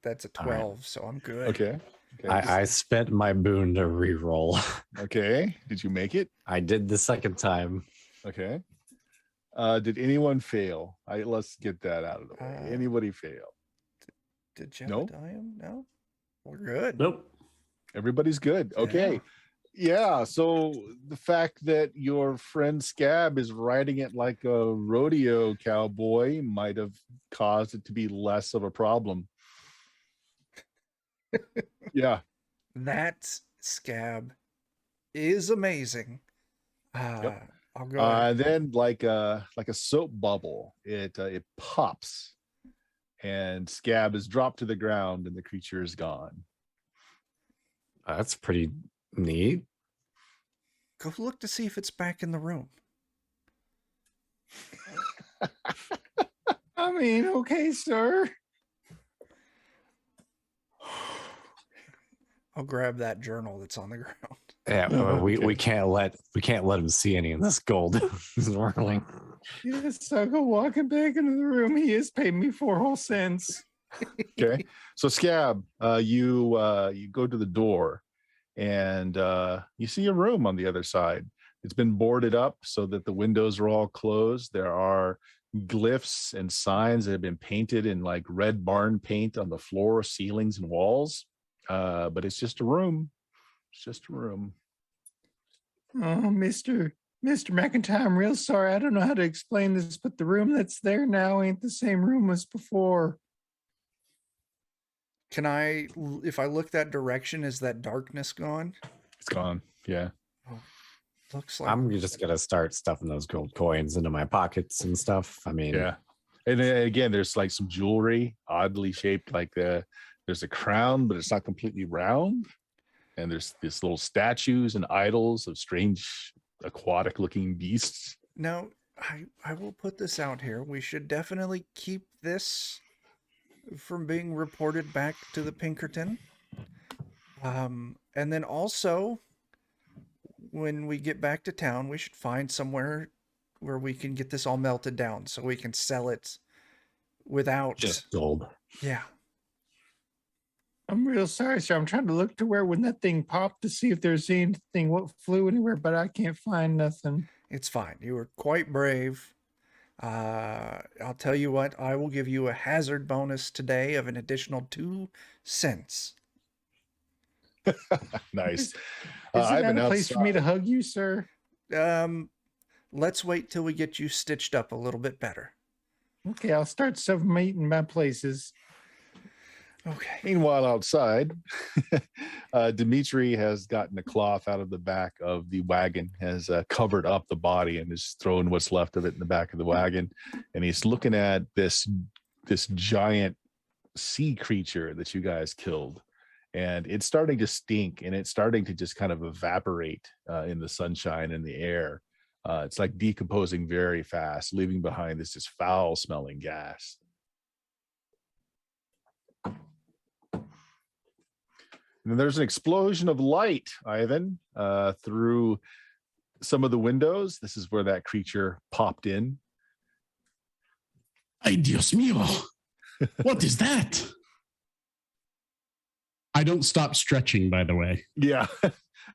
that's a 12, so I'm good. Okay. I spent my boon to re-roll. Okay. Did you make it? I did the second time. Okay. Did anyone fail? Let's get that out of the way. Anybody fail? Did Nope. Jebediah? No? We're good. Nope. Everybody's good. Okay. Yeah. So the fact that your friend Scab is riding it like a rodeo cowboy might have caused it to be less of a problem. Yeah. That Scab is amazing. Yep. I'll go ahead. Then like a soap bubble, it pops and Scab is dropped to the ground and the creature is gone. That's pretty neat. Go look to see if it's back in the room. I mean, okay, sir. I'll grab that journal that's on the ground. Yeah, we can't let him see any of this gold. Swirling. Yes, I'll go walking back into the room. He has paid me 4 whole cents. Okay. So Scab, you go to the door and you see a room on the other side. It's been boarded up so that the windows are all closed. There are glyphs and signs that have been painted in like red barn paint on the floor, ceilings, and walls. But it's just a room. It's just a room. Oh, Mr. McIntyre, I'm real sorry. I don't know how to explain this, but the room that's there now ain't the same room as before. Can I, if I look that direction, is that darkness gone? It's gone. Yeah. Looks like I'm just gonna start stuffing those gold coins into my pockets and stuff. I mean, Yeah. And then again, there's like some jewelry, oddly shaped, like there's a crown, but it's not completely round. And there's these little statues and idols of strange aquatic looking beasts. Now, I will put this out here. We should definitely keep this from being reported back to the Pinkerton. And then also, when we get back to town, we should find somewhere where we can get this all melted down so we can sell it without just gold. Yeah. I'm real sorry, sir. I'm trying to look to where when that thing popped to see if there's anything what flew anywhere, but I can't find nothing. It's fine. You were quite brave. I'll tell you what, I will give you a hazard bonus today of an additional 2 cents. Nice. Is I've that been a place for me to hug you, sir? Let's wait till we get you stitched up a little bit better. Okay, I'll start submitting my places. Okay. Meanwhile, outside, Dimitri has gotten a cloth out of the back of the wagon, has covered up the body, and is throwing what's left of it in the back of the wagon. And he's looking at this giant sea creature that you guys killed. And it's starting to stink, and it's starting to just kind of evaporate in the sunshine and the air. It's like decomposing very fast, leaving behind this just foul-smelling gas. And then there's an explosion of light, Ivan, through some of the windows. This is where that creature popped in. Ay, Dios mío. What is that? I don't stop stretching, by the way. Yeah.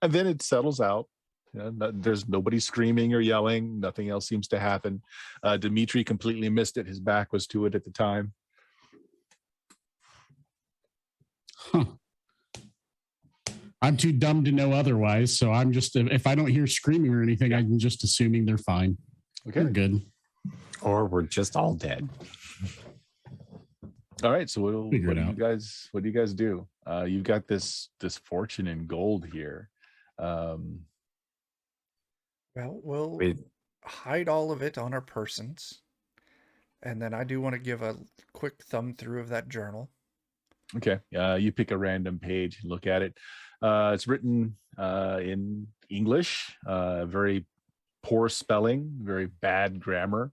And then it settles out. There's nobody screaming or yelling. Nothing else seems to happen. Dimitri completely missed it. His back was to it at the time. Huh. I'm too dumb to know otherwise. So I'm just, if I don't hear screaming or anything, I'm just assuming they're fine. Okay. They're good. Or we're just all dead. All right. So what do Figure it you out. guys do? You've got this fortune in gold here. Well, we'll We, hide all of it on our persons. And then I do want to give a quick thumb through of that journal. Okay. You pick a random page and look at it. It's written in English, very poor spelling, very bad grammar.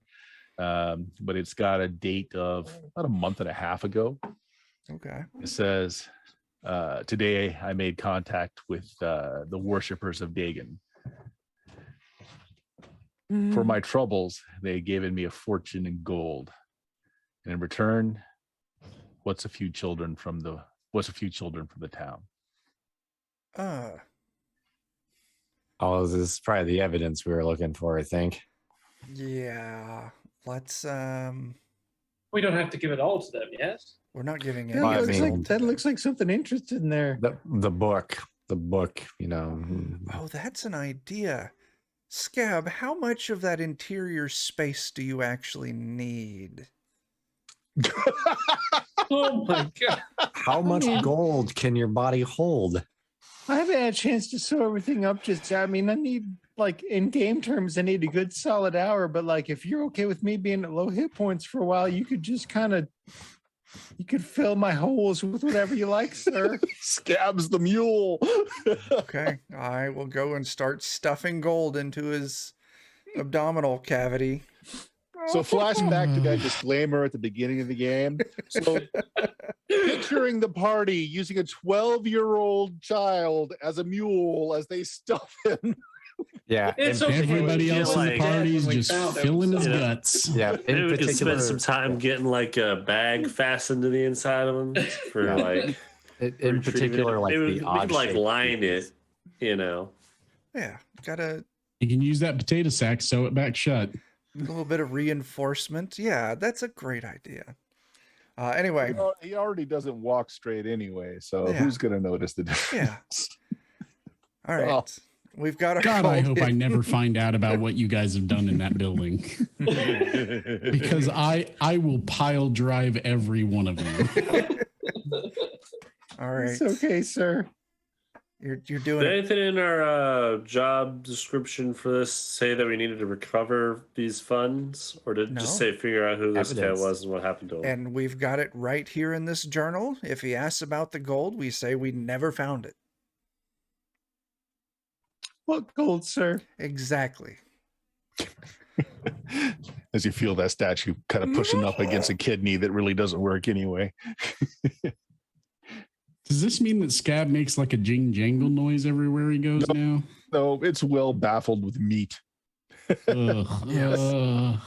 But it's got a date of about a month and a half ago. Okay. It says, today I made contact with the worshippers of Dagon. For my troubles, they given me a fortune in gold. And in return, what's a few children from the town? oh, this is probably the evidence we were looking for, I think. Yeah. Let's We don't have to give it all to them, yes? we're not giving That any I of looks it mean- like that looks like something interested in there. The book, you know. Oh, that's an idea. Scab, how much of that interior space do you actually need? Oh my god. How much gold can your body hold? I haven't had a chance to sew everything up just yet. I mean, I need, like, in game terms, I need a good solid hour, but like if you're okay with me being at low hit points for a while, you could just you could fill my holes with whatever you like, sir. Scabs the mule. Okay, I will go and start stuffing gold into his abdominal cavity. So flashback to that disclaimer at the beginning of the game. So picturing the party using a 12-year-old child as a mule as they stuff him. Yeah. It's in, okay. Everybody Yeah, else in the like- party is when we just found him, filling his so- guts. yeah. Maybe In we could spend particular, some time getting like a bag fastened to the inside of them for Yeah. like in retrieving particular, it. like Maybe the we odd could like shaped line pieces. it, you know. Yeah, got You can use that potato sack, sew it back shut. a little bit of reinforcement. Yeah, that's a great idea. Anyway, He already doesn't walk straight anyway, so Yeah. who's going to notice the difference? all right. Well, We've got our God, I gold hope I in. never find out about what you guys have done in that building. Because I will pile drive every one of you. All right. It's okay, sir. You're Did doing it. anything in our job description for this say that we needed to recover these funds, or did it just No. say figure out who this Evidence. guy was and what happened to him? And we've got it right here in this journal. If he asks about the gold, we say we never found it. What gold, sir? Exactly. As you feel that statue kind of pushing up against a kidney that really doesn't work anyway. Does this mean that Scab makes like a jing jangle noise everywhere he goes now? No, it's well baffled with meat. Ugh, Yes.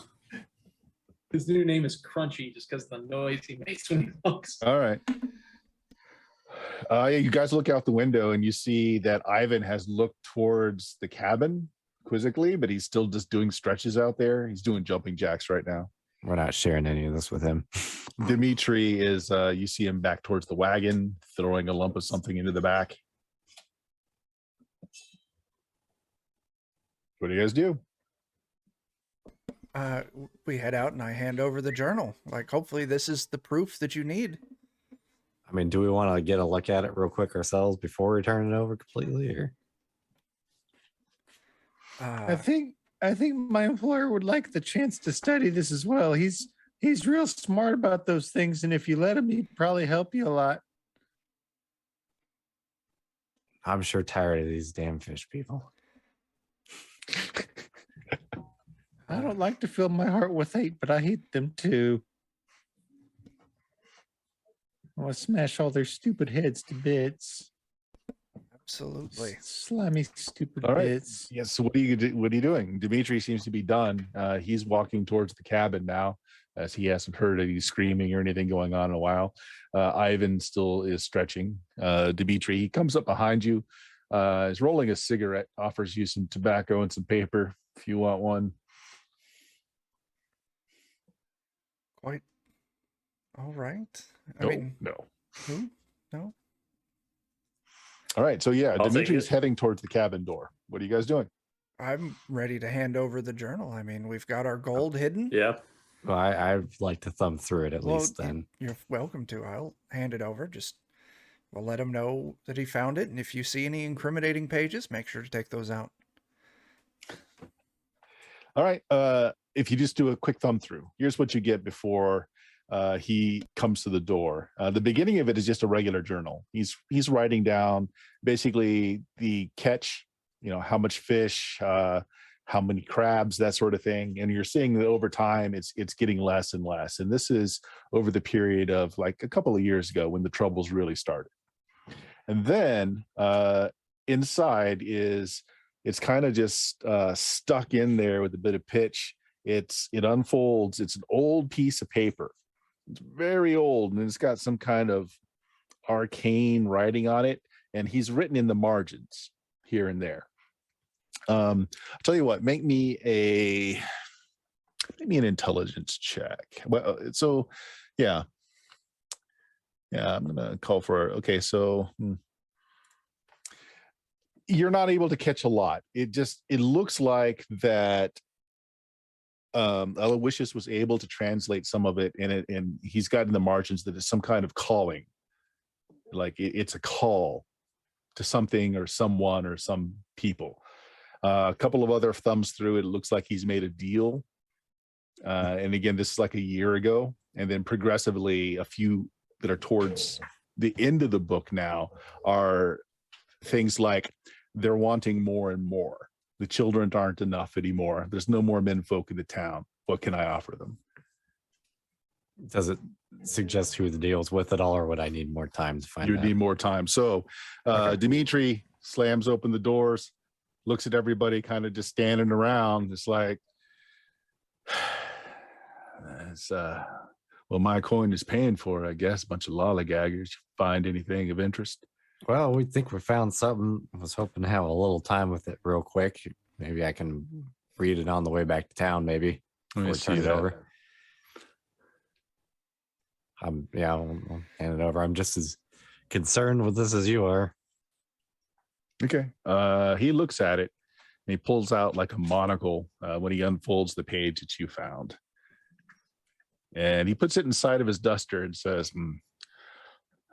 His new name is Crunchy just because of the noise he makes when he walks. All right. Yeah, you guys look out the window and you see that Ivan has looked towards the cabin quizzically, but he's still just doing stretches out there. He's doing jumping jacks right now. We're not sharing any of this with him. Dimitri is, you see him back towards the wagon, throwing a lump of something into the back. What do you guys do? We head out and I hand over the journal. Like, hopefully this is the proof that you need. I mean, do we want to get a look at it real quick ourselves before we turn it over completely? Or I think my employer would like the chance to study this as well. He's real smart about those things, and if you let him, he'd probably help you a lot. I'm sure tired of these damn fish people. I don't like to fill my heart with hate, but I hate them too. I want to smash all their stupid heads to bits. Absolutely. Slimy, stupid All right. bits. Yes. So what are you doing? Dimitri seems to be done. He's walking towards the cabin now, as he hasn't heard any screaming or anything going on in a while. Ivan still is stretching. Dimitri, he comes up behind you, is rolling a cigarette, offers you some tobacco and some paper if you want one. Quite all right. I No, mean, no. who? No. All right. So yeah, I'll take Dimitri's it. heading towards the cabin door. What are you guys doing? I'm ready to hand over the journal. I mean, we've got our gold hidden. Yeah. Well, I'd like to thumb through it at Well, least then. you're welcome to. I'll hand it over. Just we'll let him know that he found it, and if you see any incriminating pages, make sure to take those out. All right. If you just do a quick thumb through, here's what you get before he comes to the door. The beginning of it is just a regular journal. He's writing down basically the catch, how much fish, how many crabs, that sort of thing. And you're seeing that over time, it's getting less and less. And this is over the period of like a couple of years ago when the troubles really started. And then inside it's kind of just stuck in there with a bit of pitch. It unfolds. It's an old piece of paper. It's very old, and it's got some kind of arcane writing on it. And he's written in the margins here and there. I'll tell you what. Make me an intelligence check. Well, so yeah, I'm gonna call for it. Okay, so. You're not able to catch a lot. It looks like that Aloysius was able to translate some of it, and he's got in the margins that it's some kind of calling, like it's a call to something or someone or some people. A couple of other thumbs through it looks like he's made a deal, and again, this is like a year ago, and then progressively a few that are towards the end of the book now are things like they're wanting more and more. The children aren't enough anymore. There's no more menfolk in the town. What can I offer them? Does it suggest who the deal's with at all, or would I need more time to find You out? need more time. So Okay. Dimitri slams open the doors, looks at everybody kind of just standing around. It's like, well, my coin is paying for it, I guess. A bunch of lollygaggers. Find anything of interest? Well, we think we found something. I was hoping to have a little time with it real quick. Maybe I can read it on the way back to town, maybe. Let me Or see turn it that. over. I'll hand it over. I'm just as concerned with this as you are. Okay. He looks at it and he pulls out like a monocle when he unfolds the page that you found. And he puts it inside of his duster and says,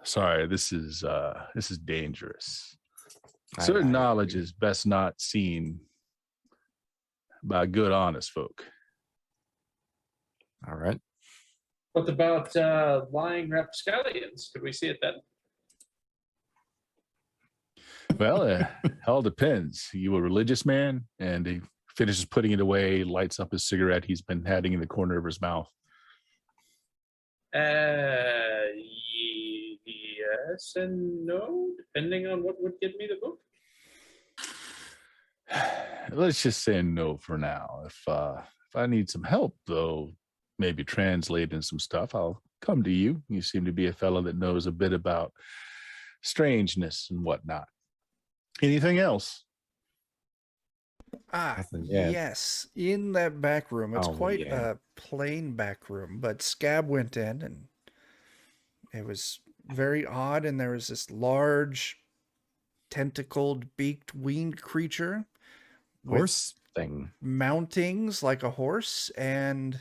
sorry, this is dangerous. Certain knowledge is best not seen by good, honest folk. All right. What about lying rapscallions? Could we see it then? Well, it all depends. You a religious man? And he finishes putting it away, lights up his cigarette he's been having in the corner of his mouth. Yes and no, depending on what would give me the book. Let's just say no for now. If I need some help, though, maybe translating some stuff, I'll come to you. You seem to be a fellow that knows a bit about strangeness and whatnot. Anything else? Nothing yet. Yes. In that back room, it's Oh, quite yeah. a plain back room, but Scab went in and it was very odd. And there was this large, tentacled, beaked, winged creature with Horse thing. mountings like a horse, and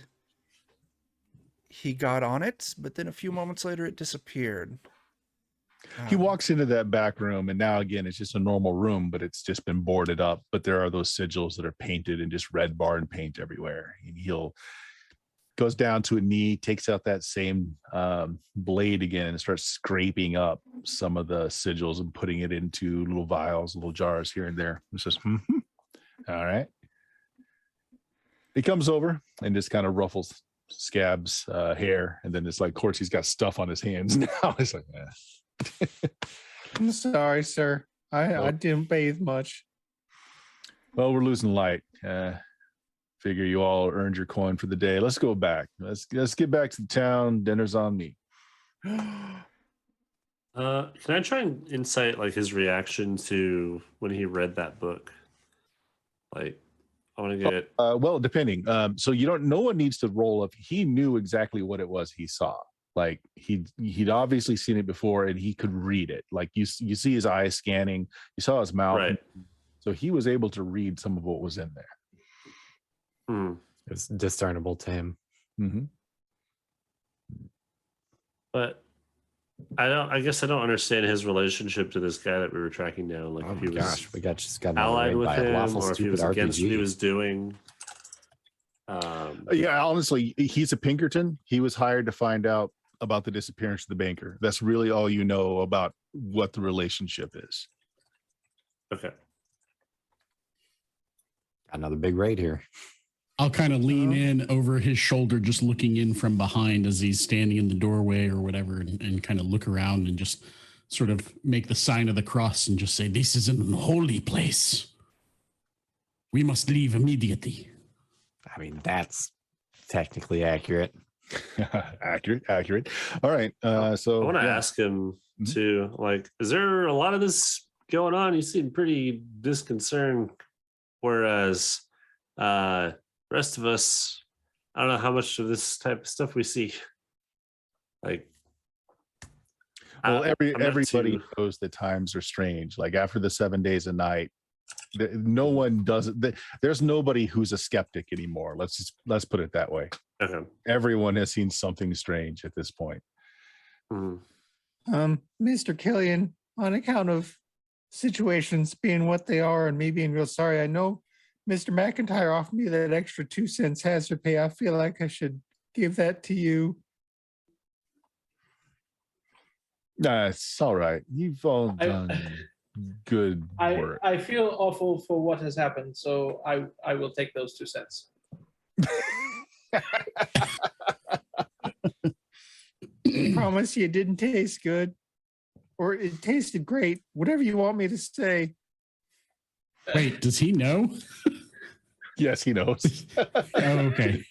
he got on it, but then a few moments later it disappeared. He walks into that back room, and now again, it's just a normal room, but it's just been boarded up. But there are those sigils that are painted and just red barn paint everywhere. And he'll goes down to a knee, takes out that same blade again, and starts scraping up some of the sigils and putting it into little vials, little jars here and there. It says, all right. He comes over and just kind of ruffles Scab's hair, and then it's like, of course, he's got stuff on his hands now. It's like, I'm sorry, sir. I didn't bathe much. well, we're losing light. Figure you all earned your coin for the day. Let's go back. Let's get back to the town. Dinner's on me. Can I try and insight like his reaction to when he read that book? Like, I want to get. Well, depending. So no one needs to roll up. He knew exactly what it was he saw. Like he'd obviously seen it before, and he could read it. Like you see his eyes scanning. You saw his mouth. Right. So he was able to read some of what was in there. It's discernible to him. Mm-hmm. But I guess I don't understand his relationship to this guy that we were tracking down. Like, Oh if my he was gosh, we just got allied another raid with by a him, lawful or if he stupid was against what he RPG. was doing. Yeah, honestly, he's a Pinkerton. He was hired to find out about the disappearance of the banker. That's really all you know about what the relationship is. Okay. Another big raid here. I'll kind of lean in over his shoulder, just looking in from behind as he's standing in the doorway or whatever, and kind of look around and just sort of make the sign of the cross and just say, "This is an unholy place. We must leave immediately." I mean, that's technically accurate. accurate. All right. So I want to ask him too, like, is there a lot of this going on? You seem pretty disconcerted, whereas rest of us, I don't know how much of this type of stuff we see. Like, well, everybody too. knows that times are strange. Like after the 7 days a night, no one does it. There's nobody who's a skeptic anymore. Let's put it that way. Okay. Everyone has seen something strange at this point. Mr. Killian, on account of situations being what they are and me being real sorry, I know Mr. McIntyre offered me that extra 2 cents hazard pay. I feel like I should give that to you. Nah, it's all right. You've all done good work. I feel awful for what has happened, so I will take those 2 cents. I promise you it didn't taste good. Or it tasted great. Whatever you want me to say. Wait, does he know? Yes, he knows. Oh, okay.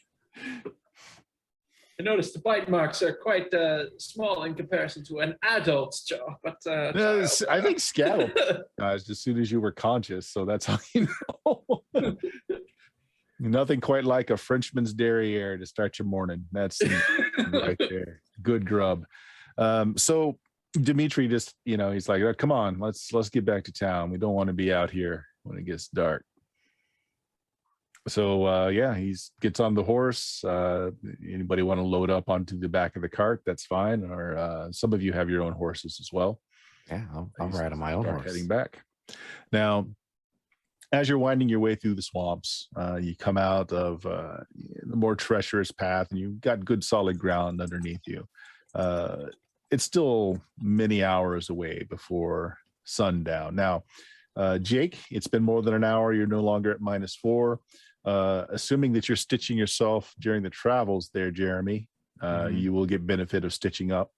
I noticed the bite marks are quite small in comparison to an adult's jaw, but I think Scattle as soon as you were conscious, so that's how you know. Nothing quite like a Frenchman's derriere to start your morning. That's right there. Good grub. So Dimitri just, he's like, oh, come on, let's get back to town. We don't want to be out here when it gets dark. So he gets on the horse. Anybody want to load up onto the back of the cart? That's fine. Or some of you have your own horses as well. Yeah, I'll ride on my own horse. Heading back. Now, as you're winding your way through the swamps, you come out of the more treacherous path, and you've got good solid ground underneath you. It's still many hours away before sundown. Now, Jake, it's been more than an hour. You're no longer at -4. Assuming that you're stitching yourself during the travels there, Jeremy, you will get benefit of stitching up.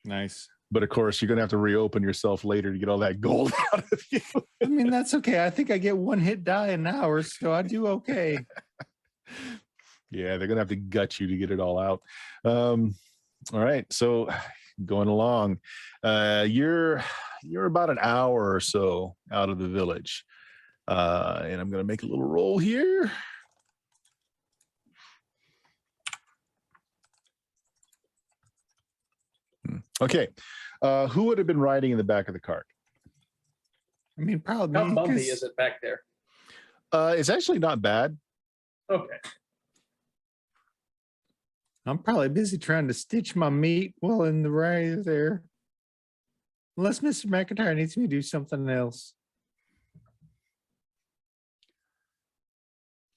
Nice. But of course, you're going to have to reopen yourself later to get all that gold out of you. I mean, that's okay. I think I get 1 hit die an hour, so I do okay. Yeah, they're going to have to gut you to get it all out. All right. So going along, you're about an hour or so out of the village. And I'm going to make a little roll here. Okay. Who would have been riding in the back of the cart? I mean, probably how me, bumpy 'cause is it back there? It's actually not bad. Okay. I'm probably busy trying to stitch my meat while in the ride there. Unless Mr. McIntyre needs me to do something else.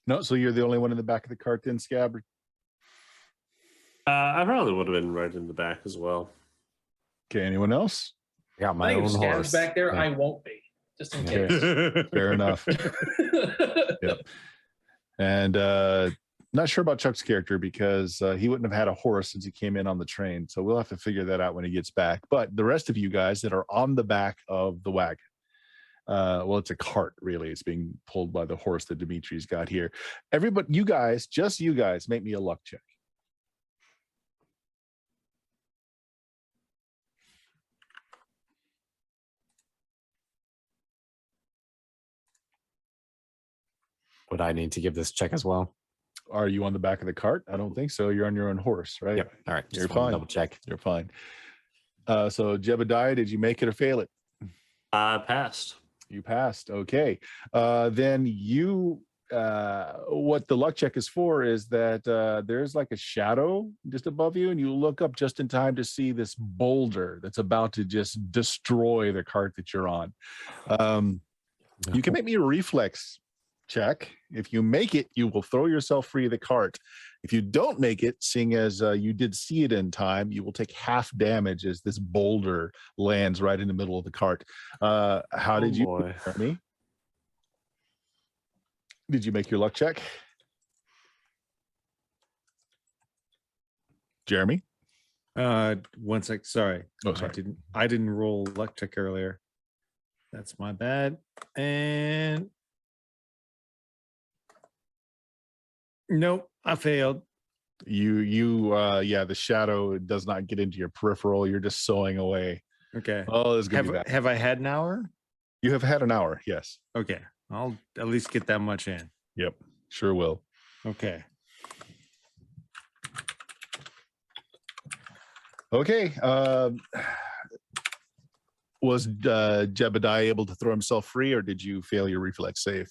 No, so you're the only one in the back of the cart then, Scab? I probably would have been right in the back as well. Okay, anyone else? I got I my think own if Scab's horse. back there, Yeah. I won't be. Just in Yeah. case. Fair enough. Yep. And not sure about Chuck's character because he wouldn't have had a horse since he came in on the train. So we'll have to figure that out when he gets back. But the rest of you guys that are on the back of the wagon, well, it's a cart, really. It's being pulled by the horse that Dimitri's got here. Everybody, you guys, just you guys, make me a luck check. Would I need to give this check as well? Are you on the back of the cart? I don't think so. You're on your own horse, right? Yep. All right. You're Just wanted to fine. double check. You're fine. So Jebediah, did you make it or fail it? I passed. You passed. Okay. Then you, what the luck check is for is that there's like a shadow just above you, and you look up just in time to see this boulder that's about to just destroy the cart that you're on. You can make me a reflex check. If you make it, you will throw yourself free of the cart. If you don't make it, seeing as you did see it in time, you will take half damage as this boulder lands right in the middle of the cart. How did you, Boy. Jeremy? Did you make your luck check? Jeremy? One sec. Sorry. Oh, sorry. I didn't roll luck check earlier. That's my bad. And nope, I failed. Yeah, the shadow does not get into your peripheral. You're just sewing away. Okay. Oh, it's gonna be bad. Have I had an hour? You have had an hour, yes. Okay. I'll at least get that much in. Yep, sure will. Okay. Okay. Was Jebediah able to throw himself free, or did you fail your reflex save?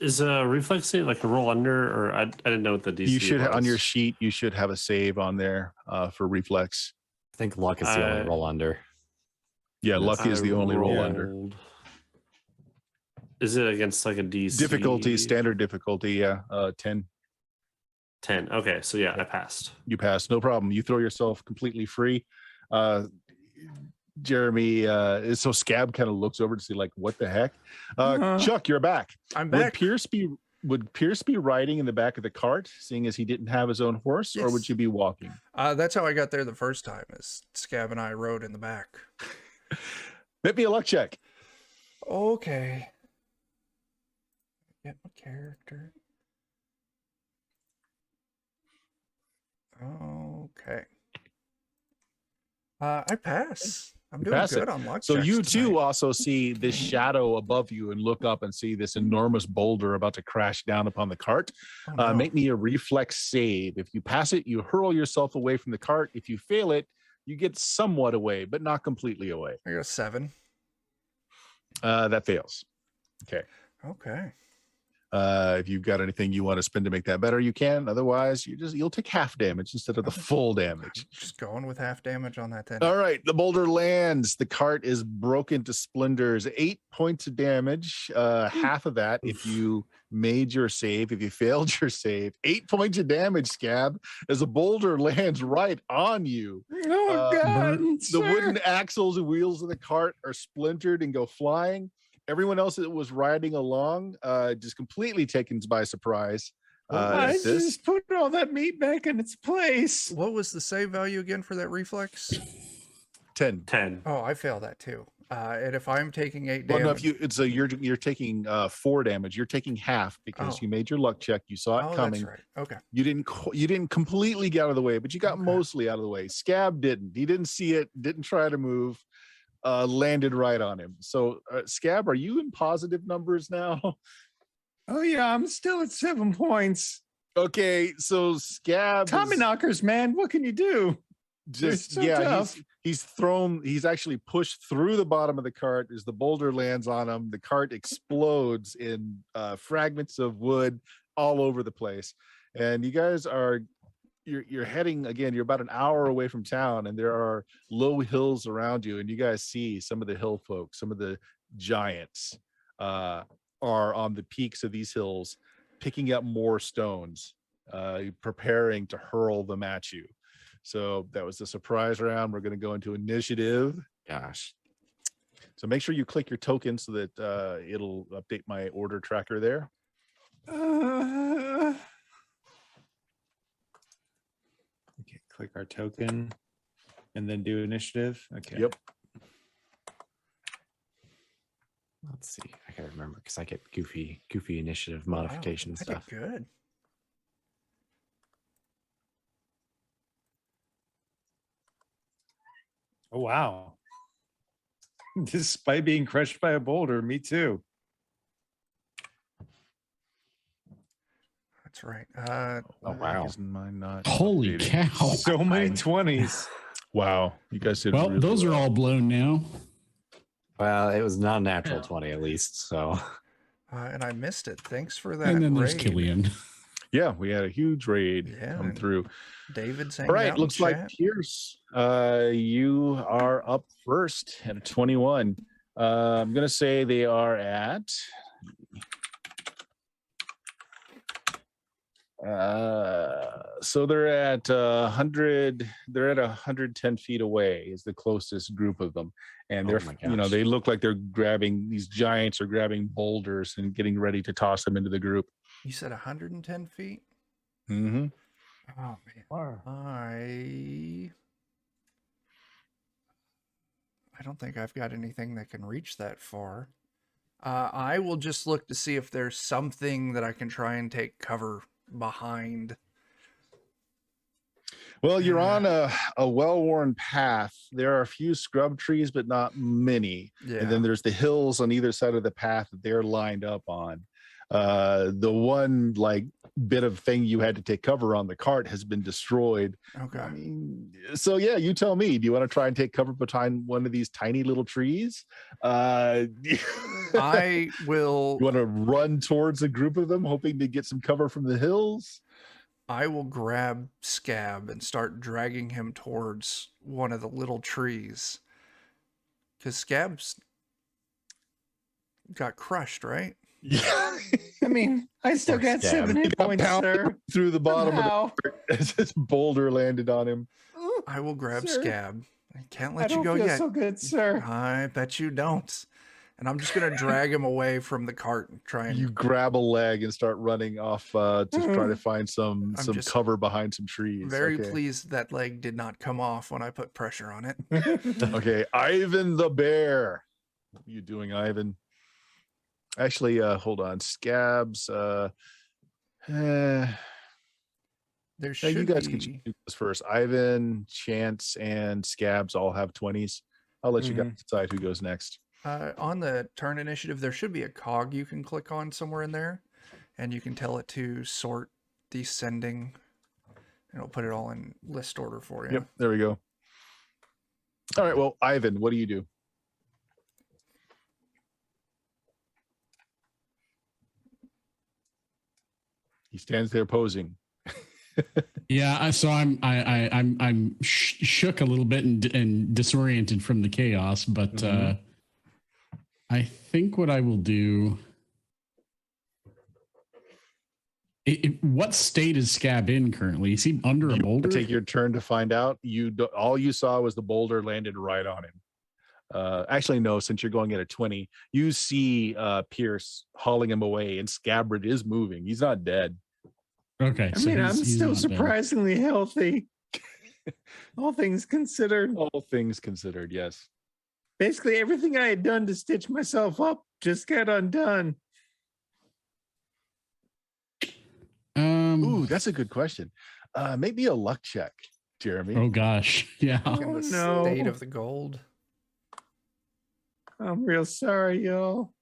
Is a reflex save like a roll under, or I didn't know what the DC You should was. on your sheet. You should have a save on there for reflex. I think luck is the only roll under. Yeah, luck is the only roll under. rolled- Is it against like a DC? Difficulty, standard difficulty. Yeah, 10. 10. Okay, so yeah, I passed. You pass, no problem. You throw yourself completely free. Jeremy, so Scab kind of looks over to see like what the heck. Chuck, you're back. I'm back. Would Pierce be riding in the back of the cart, seeing as he didn't have his own horse, or would Yes. you be walking? That's how I got there the first time. Is Scab and I rode in the back. Make me a luck check. Okay. Get my character. Okay. I pass. I'm doing pass it. good on luck. So checks you tonight. too also see this shadow above you and look up and see this enormous boulder about to crash down upon the cart. Oh, no. Make me a reflex save. If you pass it, you hurl yourself away from the cart. If you fail it, you get somewhat away, but not completely away. I got a 7. That fails. Okay. Okay. If you've got anything you want to spend to make that better, you can. Otherwise, you'll take half damage instead of the full damage. Just going with half damage on that then. All right, the boulder lands. The cart is broken to splinters. 8 points of damage. Half of that if you made your save. If you failed your save, 8 points of damage, Scab, as a boulder lands right on you. Oh God! The wooden axles and wheels of the cart are splintered and go flying. Everyone else that was riding along just completely taken by surprise. I at this. just put all that meat back in its place. What was the save value again for that reflex? 10. 10. Oh, I failed that too. And if I'm taking 8 Well, damage, no, you're taking 4 damage. You're taking half because Oh. you made your luck check. You saw it oh, coming. that's right. Okay. You didn't completely get out of the way, but you got Okay. mostly out of the way. Scab didn't. He didn't see it. Didn't try to move. Landed right on him. So, Scab, are you in positive numbers now? Oh yeah, I'm still at 7 points. Okay, so Scab. Tommy is knockers, man. What can you do? just so yeah, tough. he's actually pushed through the bottom of the cart as the boulder lands on him. The cart explodes in fragments of wood all over the place, and you guys are you're heading again. You're about an hour away from town, and there are low hills around you, and you guys see some of the hill folk, some of the giants are on the peaks of these hills, picking up more stones, preparing to hurl them at you. So that was the surprise round. We're going to go into initiative. Gosh. So make sure you click your token so that it'll update my order tracker there. Okay, click our token and then do initiative. Okay. Yep. Let's see. I gotta remember because I get goofy initiative Wow, modification I did stuff. good. Oh, wow. Despite being crushed by a boulder, me too. That's right. Oh, wow. Is mine not Holy updating? cow. So many 20s. Wow, you guys did Well, really those are well. all blown now. Well, it was not a natural Yeah. 20 at least. So and I missed it. Thanks for that. And then there's raid. Killian. Yeah, we had a huge raid Yeah, come and through. David saying, All right, looks like Pierce, you are up first at a 21. I'm gonna say they are at so they're at 100. They're at 110 feet away. Is the closest group of them, and Oh they're my they gosh. look like they're grabbing these giants are grabbing boulders and getting ready to toss them into the group. You said 110 feet? Mm-hmm. Oh, man. I don't think I've got anything that can reach that far. I will just look to see if there's something that I can try and take cover behind. Well, you're on a well-worn path. There are a few scrub trees, but not many. Yeah. And then there's the hills on either side of the path that they're lined up on. The one like bit of thing you had to take cover on, the cart, has been destroyed. Okay. I mean, so yeah, you tell me. Do you want to try and take cover behind one of these tiny little trees? I will. You want to run towards a group of them, hoping to get some cover from the hills? I will grab Scab and start dragging him towards one of the little trees. Because Scab's got crushed, right? Yeah. I mean, I still Poor got Scab. 7 hit points, sir. Through the bottom Somehow. of the this boulder landed on him. I will grab Sir, Scab. I can't I let you don't go feel yet. so good, sir. I bet you don't. And I'm just going to drag him away from the cart and try and... You grab a leg and start running off to try to find I'm some just cover behind some trees. very Okay. pleased that leg did not come off when I put pressure on it. Okay, Ivan the bear. What are you doing, Ivan? Actually, hold on. Scabs. There Yeah, should you guys be... can do this first. Ivan, Chance, and Scabs all have 20s. I'll let you guys decide who goes next. on the turn initiative, there should be a cog you can click on somewhere in there, and you can tell it to sort descending, and it'll put it all in list order for you. Yep, there we go. All right, well, Ivan, what do you do? He stands there posing. Yeah, so I'm shook a little bit and disoriented from the chaos, but I think what I will do. What state is Scab in currently? Is he under a boulder? Take your turn to find out. All you saw was the boulder landed right on him. Actually, no. Since you're going at a 20, you see Pierce hauling him away, and Scabbard is moving. He's not dead. Okay, I mean, I'm still not dead. surprisingly healthy. All things considered. All things considered, yes. Basically, everything I had done to stitch myself up just got undone. Ooh, that's a good question. Maybe a luck check, Jeremy. Oh gosh, yeah. In Oh, the no. state of the gold. I'm real sorry, y'all.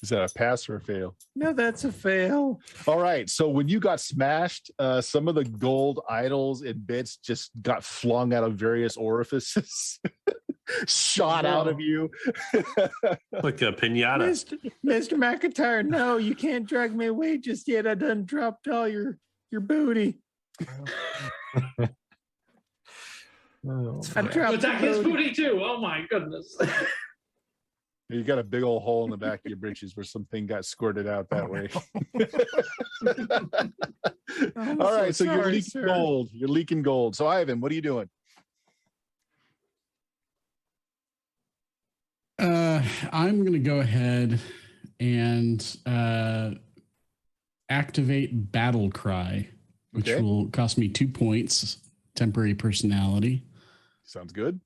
Is that a pass or a fail? No, that's a fail. All right. So when you got smashed, some of the gold idols and bits just got flung out of various orifices. shot out of you. Like a pinata. Mr. McIntyre, no, you can't drag me away just yet. I done dropped all your booty. I dropped Attack his booty too. Oh my goodness. You got a big old hole in the back of your britches where something got squirted out that way. All right, so you're leaking gold. You're leaking gold. So Ivan, what are you doing? I'm going to go ahead and activate Battle Cry, which will cost me 2 points, temporary personality. Sounds good.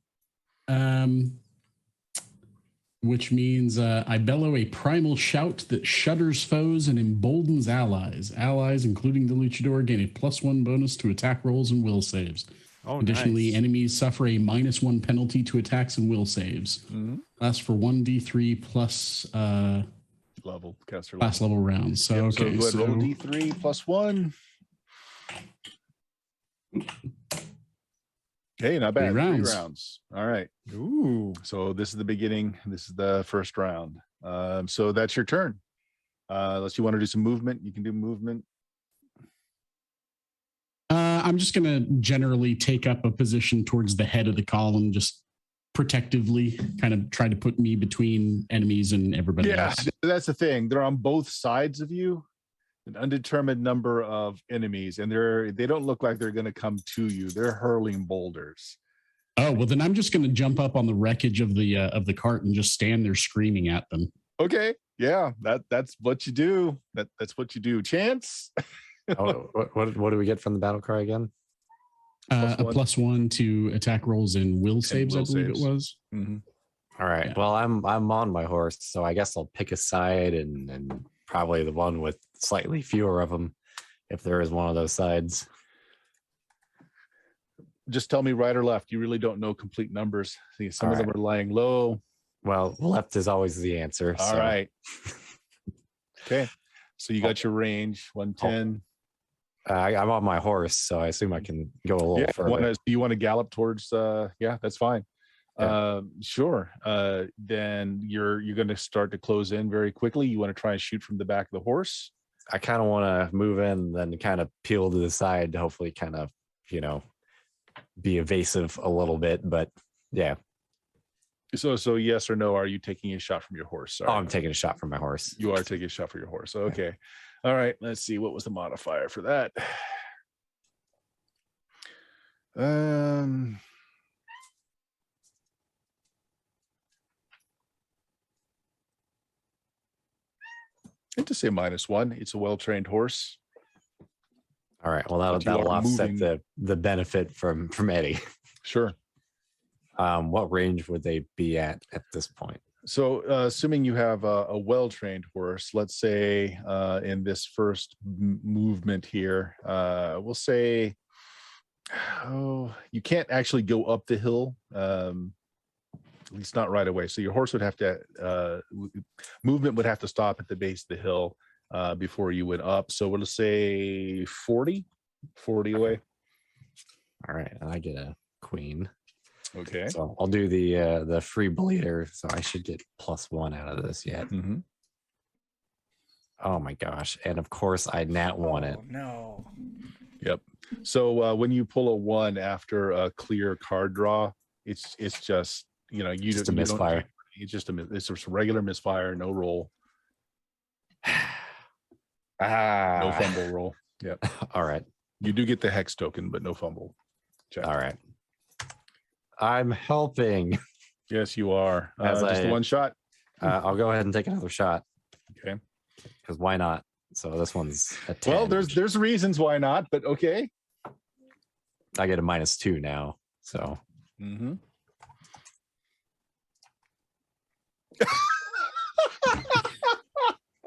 Which means I bellow a primal shout that shudders foes and emboldens allies. Allies, including the luchador, gain a +1 bonus to attack rolls and will saves. Oh, Additionally, nice. enemies suffer a -1 penalty to attacks and will saves. Lasts for 1d3 plus Level caster class level. level rounds. So, Yep, okay. so go ahead, roll a d3 +1. Okay, not bad. 3 rounds. 3 rounds. All right. Ooh. So this is the beginning. This is the first round. So that's your turn. Unless you want to do some movement, you can do movement. I'm just going to generally take up a position towards the head of the column, just protectively kind of try to put me between enemies and everybody else. That's the thing. They're on both sides of you, an undetermined number of enemies, and they don't look like they're going to come to you. They're hurling boulders. Oh, well, then I'm just going to jump up on the wreckage of the cart and just stand there screaming at them. Okay. Yeah, that's what you do. That's what you do. Chance? What do we get from the battle cry again? A +1 to attack rolls and will saves, will I believe saves. it was. Mm-hmm. All right. Yeah. Well, I'm on my horse, so I guess I'll pick a side and probably the one with slightly fewer of them, if there is one of those sides. Just tell me right or left. You really don't know complete numbers. See, some of them are lying low. Well, left is always the answer. All so. right. Okay. So you got your range 110. I'm on my horse, so I assume I can go a little further. You want to gallop towards? Yeah, that's fine. Yeah. Sure. Then you're going to start to close in very quickly. You want to try and shoot from the back of the horse. I kind of want to move in, then kind of peel to the side to hopefully kind of, be evasive a little bit. But yeah. So yes or no? Are you taking a shot from your horse? Sorry. Oh, I'm taking a shot from my horse. You are taking a shot for your horse. Okay. All right. Let's see. What was the modifier for that? I'd just say -1. It's a well-trained horse. All right. Well, But you that'll are offset moving. the benefit from Eddie. Sure. What range would they be at this point? So, assuming you have a well-trained horse, let's say in this first movement here, we'll say, you can't actually go up the hill, at least not right away. So your horse would have to, movement would have to stop at the base of the hill before you went up. So we'll say 40 away. All right. And I get a queen. Okay. So I'll do the free bleeder. So I should get +1 out of this yet. Mm-hmm. Oh my gosh. And of course I nat 1 it. Oh, no. Yep. So when you pull a 1 after a clear card draw, it's just, you Just a misfire. It's just it's a regular misfire, no roll, no fumble roll. Yep. All right. You do get the hex token, but no fumble. Check. All right. I'm helping. Yes, you are. As Just the one shot. I'll go ahead and take another shot. Okay. Because why not? So this one's a 10. Well, there's reasons why not, but okay. I get a -2 now. So Mm-hmm.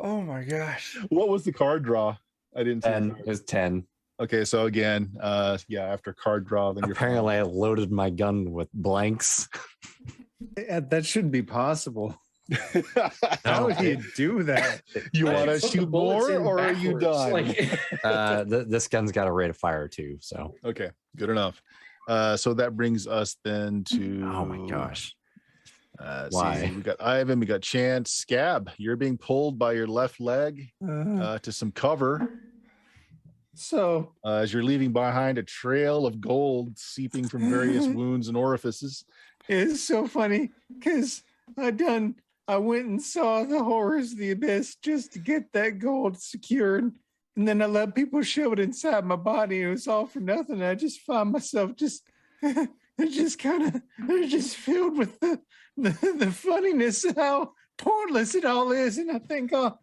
Oh my gosh. What was the card draw? I didn't see. 10 is 10. Okay, so again, after card draw, then you're Apparently I loaded my gun with blanks. That shouldn't be possible. How would you do that? You want to Put the shoot bullets more, in or are you backwards, done? This gun's got a rate of fire too. So Okay, good enough. So that brings us then to oh my gosh. Why? See, we got Ivan, we got Chance, Scab. You're being pulled by your left leg to some cover So as you're leaving behind a trail of gold seeping from various wounds and orifices. it's so funny because I went and saw the horrors of the abyss just to get that gold secured. And then I let people shove it inside my body. It was all for nothing. I just find myself just just filled with the funniness of how pointless it all is. And I think I'll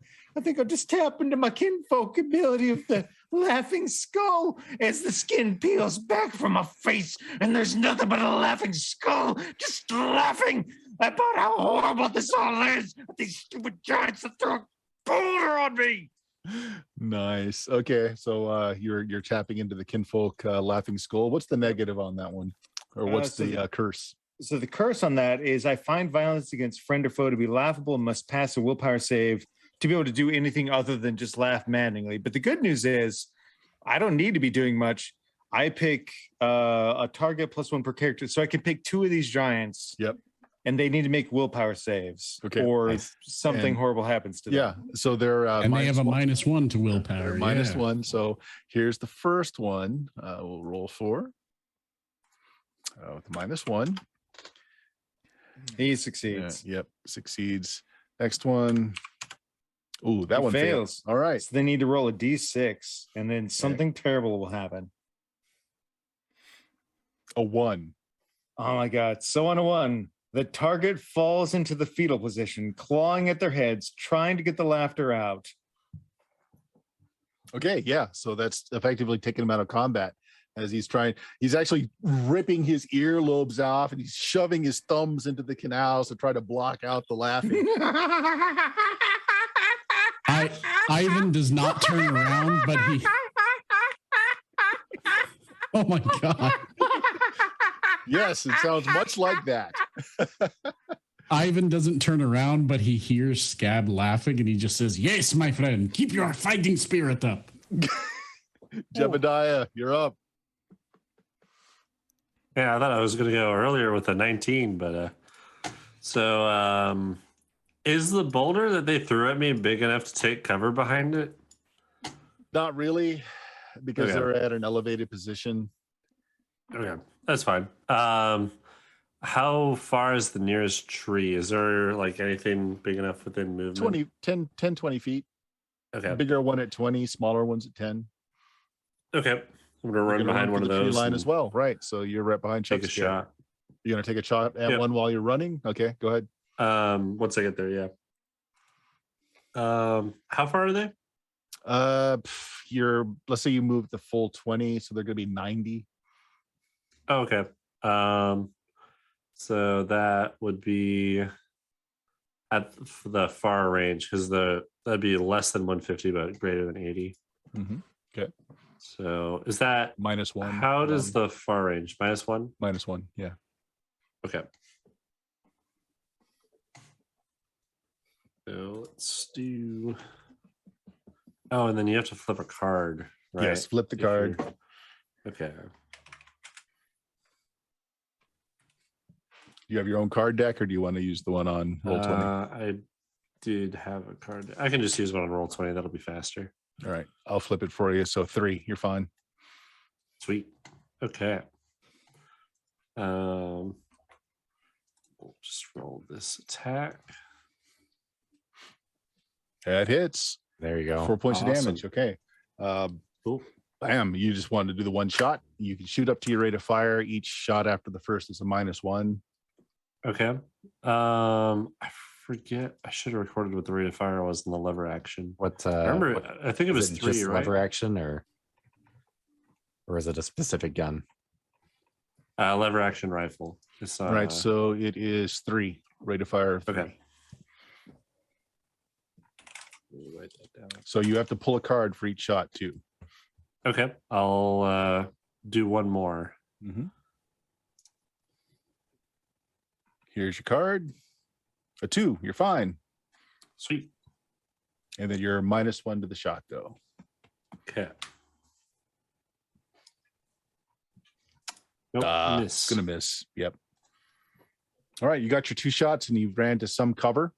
just tap into my kinfolk ability of the laughing skull as the skin peels back from my face, and there's nothing but a laughing skull, just laughing about how horrible this all is. These stupid giants that throw a boulder on me. Nice. Okay, so you're tapping into the kinfolk laughing skull. What's the negative on that one, or what's the curse? So the curse on that is I find violence against friend or foe to be laughable and must pass a willpower save to be able to do anything other than just laugh maddeningly. But the good news is I don't need to be doing much. I pick a target +1 per character. So I can pick 2 of these giants. Yep. And they need to make willpower saves. Okay. Or Nice. something horrible happens to them. Yeah. So they're And they have a -1. -1 to willpower. Minus yeah. 1. So here's the first one. We'll roll 4. With -1. He succeeds. Yep. Succeeds. Next one. Ooh, that He one fails. All right. So they need to roll a d6, and then something terrible will happen. A 1. Oh my God. So on a 1, the target falls into the fetal position, clawing at their heads, trying to get the laughter out. Okay. Yeah. So that's effectively taking him out of combat as he's actually ripping his earlobes off, and he's shoving his thumbs into the canals to try to block out the laughing. Ivan does not turn around, but he. Oh my God. Yes, it sounds much like that. Ivan doesn't turn around, but he hears Scab laughing and he just says, "Yes, my friend, keep your fighting spirit up." Jebediah, you're up. Yeah, I thought I was going to go earlier with a 19, but is the boulder that they threw at me big enough to take cover behind it? Not really, because Okay. they're at an elevated position. Okay, that's fine. How far is the nearest tree? Is there like anything big enough within movement? 20 feet. Okay. Bigger one at 20, smaller ones at 10. Okay. I'm gonna You're run gonna behind for one of the tree those line and as well. Right. So you're right behind take a Chuck's chair. shot. You're gonna take a shot at Yep. one while you're running? Okay, go ahead. Once I get there, yeah. How far are they? Let's say you move the full 20, so they're gonna be 90. Oh, okay. So that would be at the far range because that'd be less than 150 but greater than 80. Mhm. Okay. So is that -1. how does the far range? -1? -1? Yeah. Okay. So let's do. Oh, and then you have to flip a card, right? Yes, flip the If card. you're- Okay. Do you have your own card deck, or do you want to use the one on Roll20? I did have a card. I can just use one on Roll20. That'll be faster. All right, I'll flip it for you. So 3, you're fine. Sweet. Okay. We'll just roll this attack. That hits. There you go. 4 points of Awesome. damage. Okay. Cool. Bam. You just wanted to do the one shot. You can shoot up to your rate of fire. Each shot after the first is a -1. Okay. I forget. I should have recorded what the rate of fire was in the lever action. What? I remember. I think it was is 3, just right? lever action, or is it a specific gun? Lever action rifle. It's, All right. So it is 3. Rate of fire of 3. Okay. Let me write that down. So you have to pull a card for each shot too. Okay. I'll do one more. Mhm. Here's your card. A 2. You're fine. Sweet. And then you're -1 to the shot though. Okay. Nope. Miss. Gonna miss. Yep. All right, you got your 2 shots and you ran to some cover.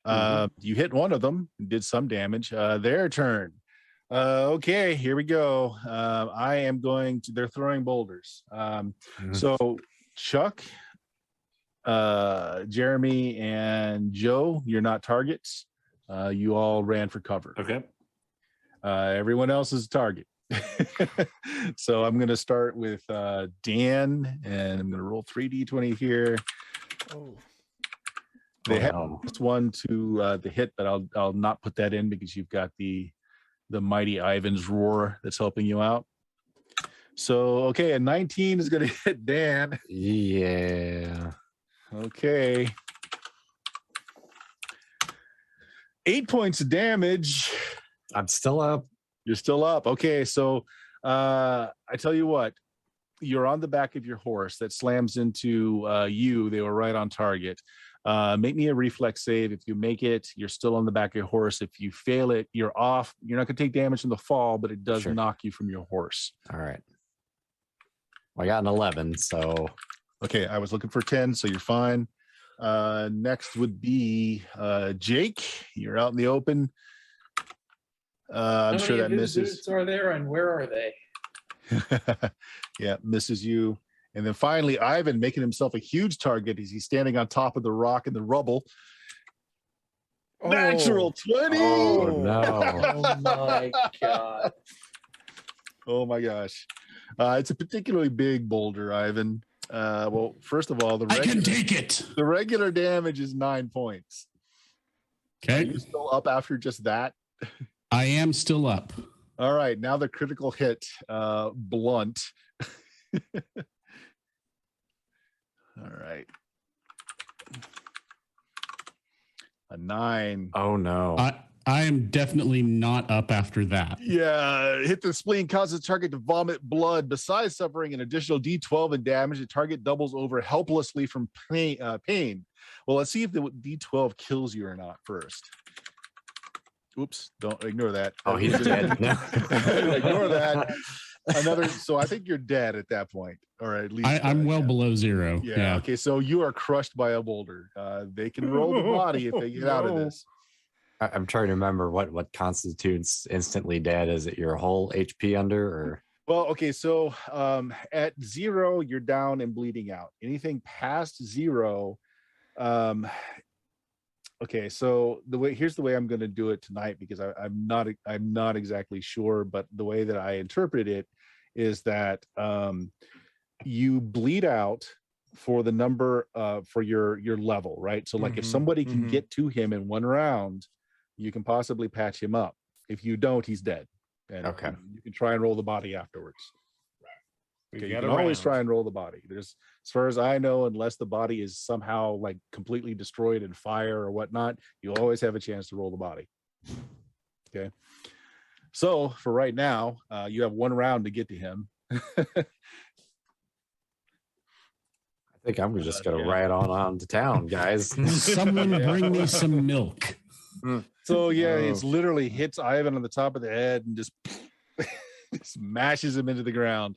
You hit one of them, did some damage. Their turn. Okay, here we go. I am going to. They're throwing boulders. So Chuck, Jeremy, and Joe, you're not targets. You all ran for cover. Okay. Everyone else is a target. So I'm going to start with Dan, and I'm going to roll 3d20 here. Oh. They have this one to the hit, but I'll not put that in because you've got the mighty Ivan's roar that's helping you out. So okay, a 19 is going to hit Dan. Yeah. Okay. 8 points of damage. I'm still up. You're still up. Okay, so I tell you what, you're on the back of your horse that slams into you. They were right on target. Make me a reflex save. If you make it, you're still on the back of your horse. If you fail it, you're off. You're not going to take damage from the fall, but it does knock you from your horse. All right. Well, I got an 11, so. Okay, I was looking for 10, so you're fine. Next would be Jake. You're out in the open. I'm sure that misses. Are there and where are they? Yeah, misses you. And then finally, Ivan making himself a huge target as he's standing on top of the rock in the rubble. Natural 20. Oh, no. Oh, my God. Oh, my gosh. It's a particularly big boulder, Ivan. Well, first of all, I can take it. The regular damage is 9 points. Okay. Are you still up after just that? I am still up. All right. Now the critical hit, blunt. All right. A 9. Oh, no. I am definitely not up after that. Yeah, hit the spleen, causes the target to vomit blood. Besides suffering an additional D12 in damage, the target doubles over helplessly from pain. Well, let's see if the D12 kills you or not first. Oops, don't ignore that. Oh, he's dead. No. Ignore that. So I think you're dead at that point, or at least I'm well below 0. Yeah. Okay, so you are crushed by a boulder. They can roll the body if they get out of this. I'm trying to remember what constitutes instantly dead. Is it your whole HP under, or? Well, okay, so at 0, you're down and bleeding out. Anything past 0, okay, so here's the way I'm going to do it tonight, because I'm not exactly sure, but the way that I interpret it is that you bleed out for the number for your level, right? So like if somebody can get to him in 1 round, you can possibly patch him up. If you don't, he's dead. And okay, you can try and roll the body afterwards. Okay, you can always round. try and roll the body. There's, as far as I know, unless the body is somehow like completely destroyed in fire or whatnot, you'll always have a chance to roll the body. Okay. So for right now, you have 1 round to get to him. I think I'm just going to ride on to town, guys. Someone bring me some milk. So yeah, it's literally hits Ivan on the top of the head and just smashes him into the ground.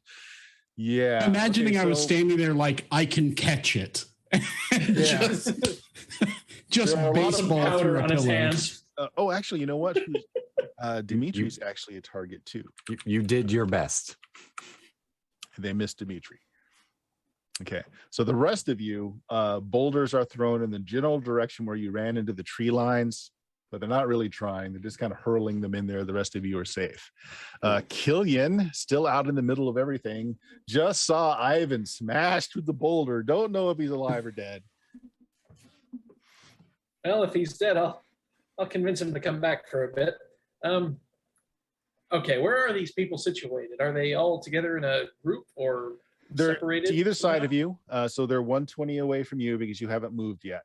Yeah. Imagining I was standing there like I can catch it. just baseball through a pillow. Oh, actually, you know what? Dimitri's actually a target too. You did your best. They missed Dimitri. Okay, so the rest of you, boulders are thrown in the general direction where you ran into the tree lines, but they're not really trying. They're just kind of hurling them in there. The rest of you are safe. Killian, still out in the middle of everything, just saw Ivan smashed with the boulder. Don't know if he's alive or dead. Well, if he's dead, I'll convince him to come back for a bit. Okay, where are these people situated? Are they all together in a group, or they're separated to either side of you? So they're 120 away from you because you haven't moved yet.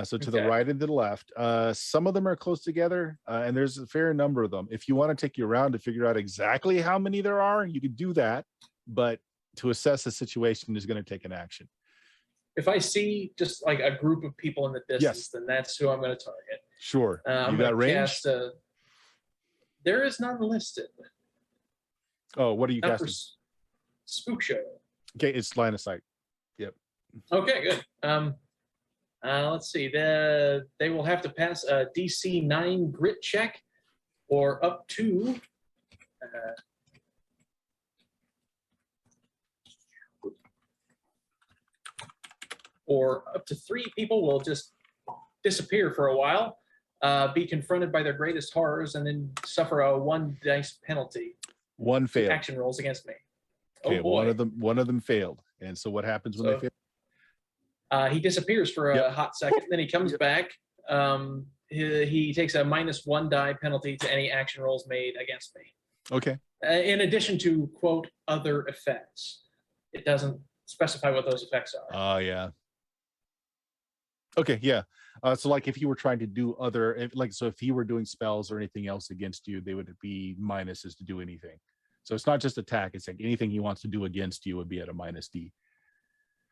So to the right and to the left. Some of them are close together, and there's a fair number of them. If you want to take your round to figure out exactly how many there are, you can do that. But to assess the situation is going to take an action. If I see just like a group of people in the distance, then that's who I'm going to target. Sure. I'm you got going to range? cast there is none listed. Oh, what are you Not for casting? Spook Show. Okay, it's line of sight. Yep. Okay, good. Let's see. They will have to pass a DC 9 grit check, or up to. Or up to 3 people will just disappear for a while, be confronted by their greatest horrors, and then suffer a 1 dice penalty. One failed. Action rolls against me. Okay, Oh boy. one of them failed. And so what happens when they fail? He disappears for a hot second, then he comes back. He takes a -1 die penalty to any action rolls made against me. Okay. In addition to, quote, other effects. It doesn't specify what those effects are. Oh, yeah. Okay, yeah. So like if you were trying to do if he were doing spells or anything else against you, they would be minuses to do anything. So it's not just attack, it's like anything he wants to do against you would be at a -D.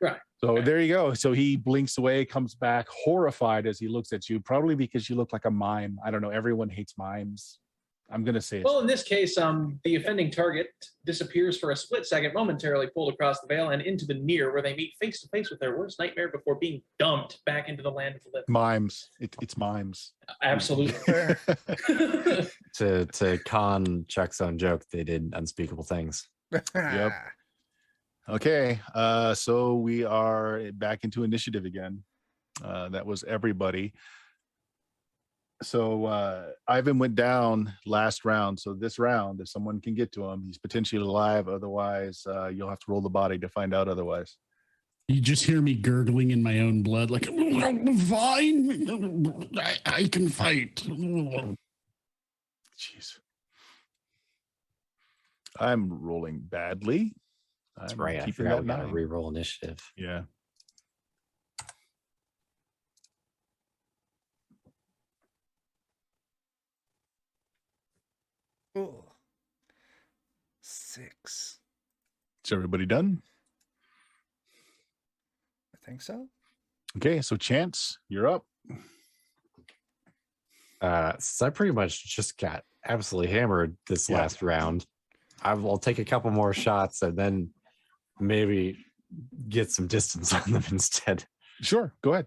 Right. So there you go. So he blinks away, comes back horrified as he looks at you, probably because you look like a mime. I don't know. Everyone hates mimes. I'm going to say Well, in this case, the offending target disappears for a split second, momentarily pulled across the veil and into the near, where they meet face to face with their worst nightmare before being dumped back into the land of the living. mimes. It's mimes. Absolutely. To con Chuck's own joke, they did unspeakable things. Yep. Okay, so we are back into initiative again. That was everybody. So Ivan went down last round. So this round, if someone can get to him, he's potentially alive. Otherwise, you'll have to roll the body to find out otherwise. You just hear me gurgling in my own blood, like, fine, I can fight. Jeez. I'm rolling badly. That's I'm right. I keeping forgot that we got to 9. reroll initiative. Yeah. Ooh. 6. Is everybody done? I think so. Okay, so Chance, you're up. So I pretty much just got absolutely hammered this last round. I'll take a couple more shots and then maybe get some distance on them instead. Sure, go ahead.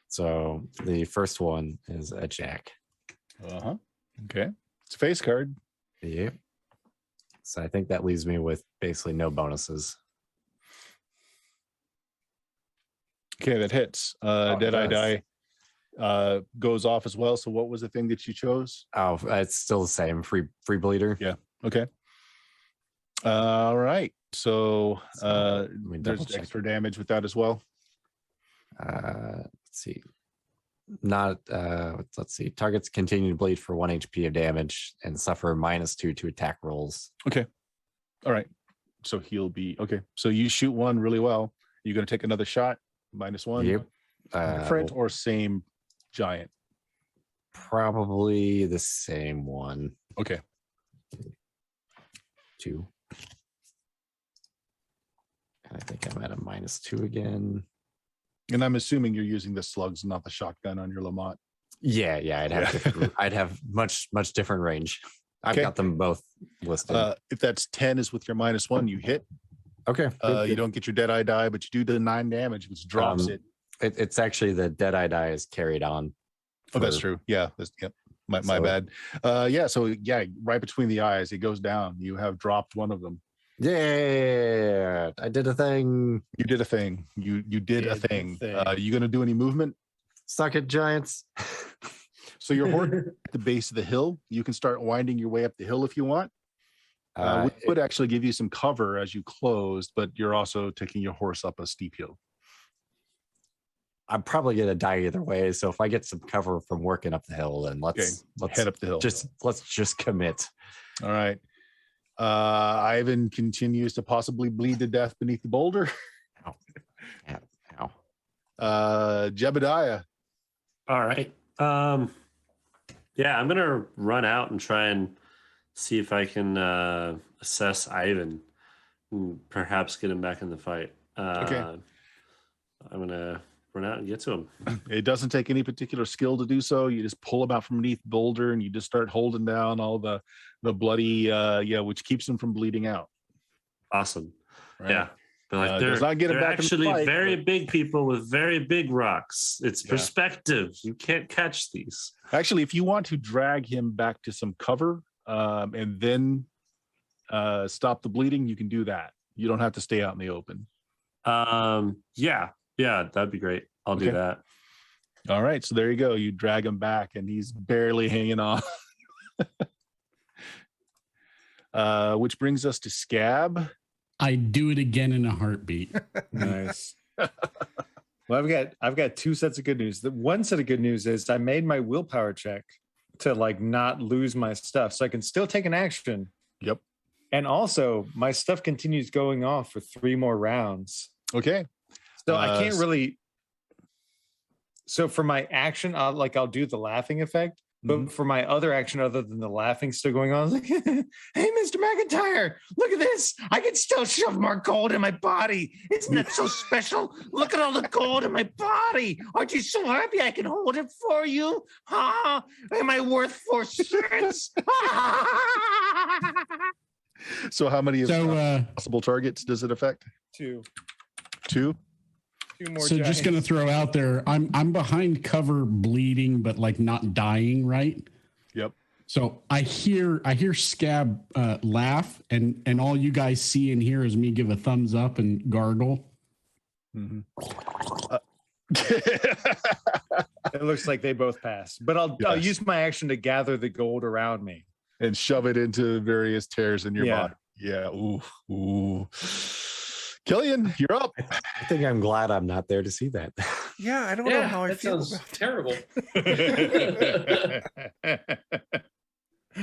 So the first one is a jack. Okay. It's a face card. Yep. So I think that leaves me with basically no bonuses. Okay, that hits. Deadeye die goes off as well. So what was the thing that you chose? Oh, it's still the same. Free bleeder. Yeah. Okay. All right. So let me double there's check. extra damage with that as well. Let's see. Not let's see. Targets continue to bleed for 1 HP of damage and suffer -2 to attack rolls. Okay. All right. So he'll be okay. So you shoot one really well. You're gonna take another shot, -1. Yep. Different or same giant? Probably the same one. Okay. 2. I think I'm at a -2 again. And I'm assuming you're using the slugs, not the shotgun on your Lamont. Yeah, I'd have different, I'd have much different range. I've Okay. got them both listed. If that's 10 is with your -1, you hit. Okay. You don't get your Deadeye die, but you do the 9 damage, which drops it. It's actually the Deadeye die is carried on. Oh, that's true. Yeah. Yep. My bad. So right between the eyes, it goes down. You have dropped one of them. Yeah, I did a thing. You did a thing. You did a thing. You gonna do any movement? Suck it, Giants. So you're at the base of the hill. You can start winding your way up the hill if you want. We would actually give you some cover as you closed, but you're also taking your horse up a steep hill. I'm probably gonna die either way. So if I get some cover from working up the hill, then let's head up the hill. Let's just commit. All right. Ivan continues to possibly bleed to death beneath the boulder. Ow. Jebediah. All right. I'm gonna run out and try and see if I can assess Ivan and perhaps get him back in the fight. Okay. I'm gonna run out and get to him. It doesn't take any particular skill to do so. You just pull him out from beneath the boulder and you just start holding down all the bloody which keeps him from bleeding out. Awesome. Right. Yeah. But like does not get him they're back in the actually fight, very but- big people with very big rocks. It's Yeah. perspective. You can't catch these. Actually, if you want to drag him back to some cover and then stop the bleeding, you can do that. You don't have to stay out in the open. Yeah, that'd be great. I'll do Okay. that. All right, so there you go. You drag him back, and he's barely hanging on. Which brings us to Scab. I'd do it again in a heartbeat. Nice. Well, I've got two sets of good news. The one set of good news is I made my willpower check to like not lose my stuff, so I can still take an action. Yep. And also, my stuff continues going off for 3 more rounds. Okay. So I can't really. So for my action, I'll do the laughing effect. But for my other action, other than the laughing still going on, I was like, hey, Mr. McIntyre, look at this. I can still shove more gold in my body. Isn't that so special? Look at all the gold in my body. Aren't you so happy I can hold it for you? Huh? Am I worth 4 cents? So how many So, possible targets does it affect? 2. 2? 2 more. so just gonna throw out there, I'm behind cover, bleeding, but like not dying, right? Yep. So I hear Scab laugh, and all you guys see and hear is me give a thumbs up and gargle. Mm-hmm. It looks like they both passed. But I'll Yes. use my action to gather the gold around me. And shove it into various tears in your Yeah. body. Yeah. Ooh. Killian, you're up. I think I'm glad I'm not there to see that. Yeah, I don't know how I that feel sounds about terrible.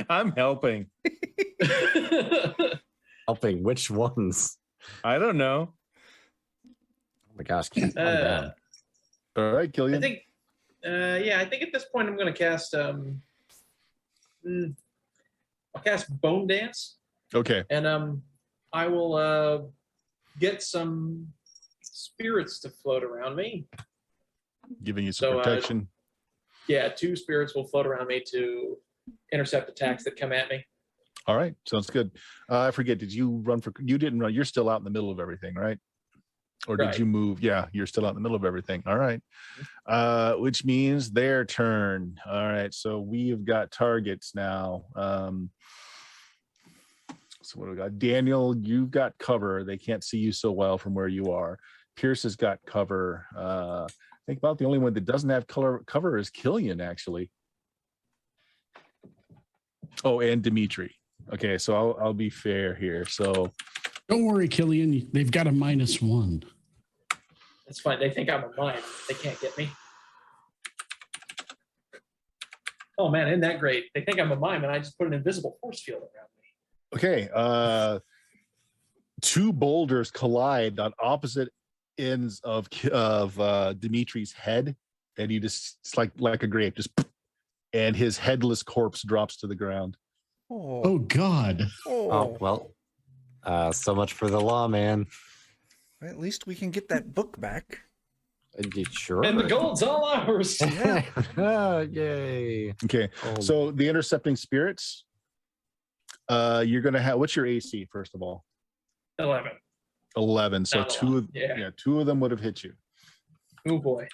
I'm helping. Helping which ones? I don't know. Oh my gosh. Calm down. All right, Killian. I think, I think at this point I'm going to cast. I'll cast Bone Dance, Okay. and I will get some spirits to float around me. Giving you some So, protection. Yeah, 2 spirits will float around me to intercept attacks that come at me. All right. Sounds good. I forget. Did you run for? You didn't run. You're still out in the middle of everything, right? Or did Right. you move? Yeah, you're still out in the middle of everything. All right. Which means their turn. All right. So we've got targets now. So what do we got? Daniel, you've got cover. They can't see you so well from where you are. Pierce has got cover. I think about the only one that doesn't have cover is Killian, actually. Oh, and Dimitri. Okay, so I'll be fair here. So Don't worry, Killian. They've got a -1. It's fine. They think I'm a mime. They can't get me. Oh man, isn't that great? They think I'm a mime, and I just put an invisible force field around me. okay, 2 boulders collide on opposite ends of Dimitri's head, and you just it's like a grape, just and his headless corpse drops to the ground. Oh God. Oh, well. So much for the law, man. At least we can get that book back. Sure. And the gold's all ours. Yay. Okay, so the intercepting spirits, you're gonna have. What's your AC first of all? 11. 11. So Not a lot. Yeah. 2 of them would have hit you. Oh boy.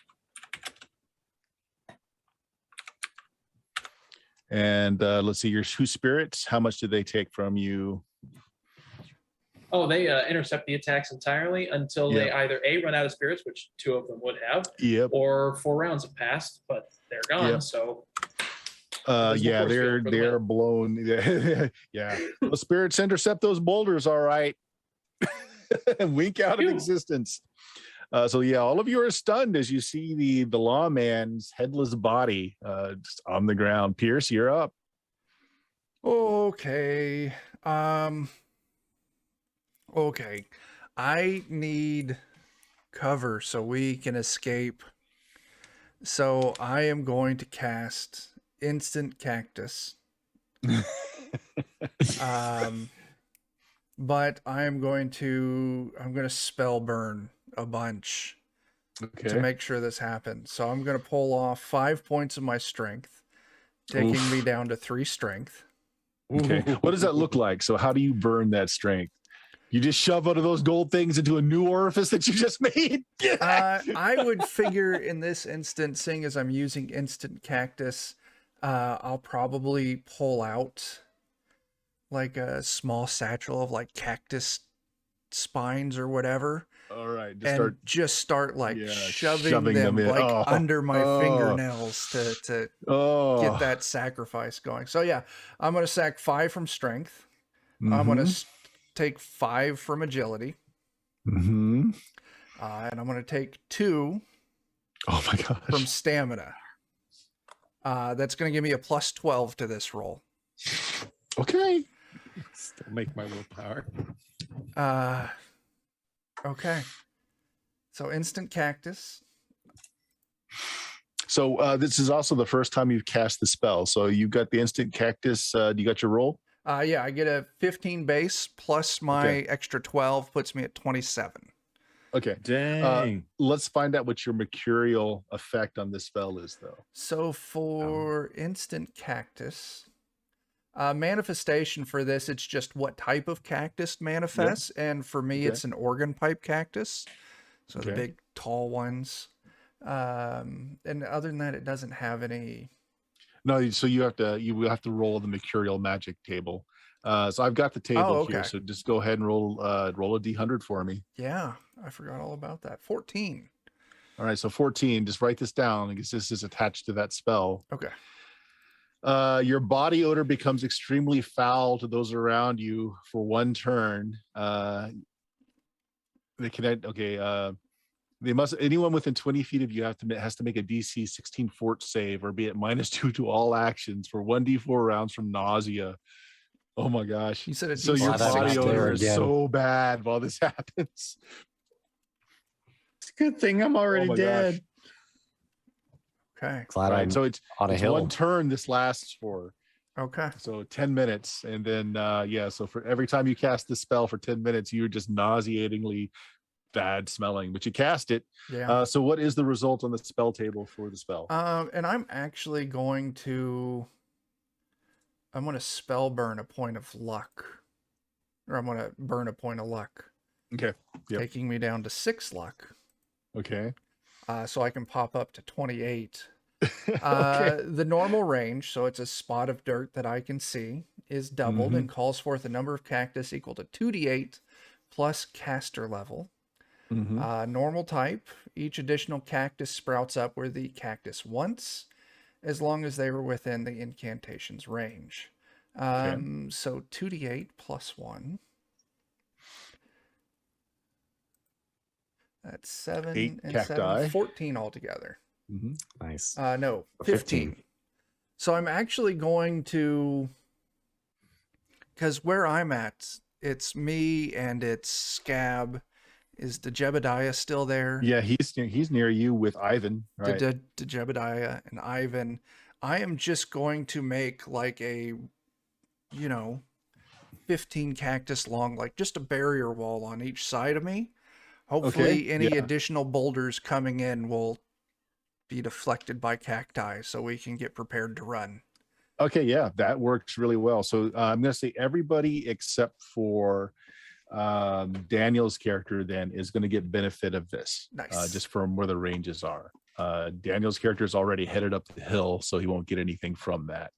And let's see, your 2 spirits. How much did they take from you? Oh, they intercept the attacks entirely until they either A, run out of spirits, which 2 of them would have, Yep. or 4 rounds have passed, but they're gone. Yep. So Yeah, force field for the they're win. blown. Yeah. The spirits intercept those boulders, all right. Wink out of Phew. existence. So yeah, all of you are stunned as you see the lawman's headless body just on the ground. Pierce, you're up. Okay. Okay. I need cover so we can escape. So I am going to cast Instant Cactus. But I'm going to spell burn a bunch to make sure this happens. So I'm going to pull off 5 points of my strength, taking me down to 3 strength. Okay. What does that look like? So how do you burn that strength? You just shove one of those gold things into a new orifice that you just made. I would figure in this instance, seeing as I'm using instant cactus, I'll probably pull out like a small satchel of like cactus spines or whatever. All right, And just start like shoving them in. like under my fingernails to get that sacrifice going. So yeah, I'm going to sack 5 from strength. I'm going to take 5 from agility. And I'm going to take 2 oh my gosh, from stamina. That's going to give me a plus 12 to this roll. Okay. Still make my willpower. Okay. So instant cactus. So this is also the first time you've cast the spell. So you got the instant cactus. You got your roll? Yeah, I get a 15 base plus my extra 12 puts me at 27. Okay. Dang. Let's find out what your mercurial effect on this spell is, though. So for instant cactus, manifestation for this, it's just what type of cactus manifests. And for me, it's an organ pipe cactus. So the big, tall ones. And other than that, it doesn't have any. No, so you have to roll the mercurial magic table. So I've got the table here. So just go ahead and roll a d100 for me. Yeah, I forgot all about that. 14. All right, so 14. Just write this down because this is attached to that spell. Okay. Your body odor becomes extremely foul to those around you for 1 turn. Anyone within 20 feet of you has to make a DC 16 fort save or be at -2 to all actions for 1d4 rounds from nausea. Oh my gosh. You said so your body odor is again. so bad while this happens. It's a good thing I'm already dead. Okay. Glad I'm So it's on a hill. 1 turn this lasts for. Okay. So 10 minutes. And then, so for every time you cast this spell for 10 minutes, you're just nauseatingly bad smelling, but you cast it. Yeah. So what is the result on the spell table for the spell? And I'm actually going to spell burn a point of luck. Or I'm going to burn a point of luck. Okay. Yep. Taking me down to 6 luck. Okay. So I can pop up to 28. Okay. The normal range, so it's a spot of dirt that I can see, is doubled and calls forth a number of cactus equal to 2d8 plus caster level. Normal type, each additional cactus sprouts up where the cactus wants, as long as they were within the incantation's range. So 2d8 plus 1. That's 7 8 and cacti. 7, 14 altogether. Nice. No, 15. So I'm actually going to, because where I'm at, it's me and it's Scab. Is the Jebediah still there? Yeah, he's near you with Ivan, right? The Jebediah and Ivan. I am just going to make like a, 15 cactus long, like just a barrier wall on each side of me. Hopefully any additional boulders coming in will be deflected by cacti so we can get prepared to run. Okay, yeah, that works really well. So I'm going to say everybody except for Daniel's character then is going to get benefit of this. Nice. Just from where the ranges are. Daniel's character is already headed up the hill, so he won't get anything from that.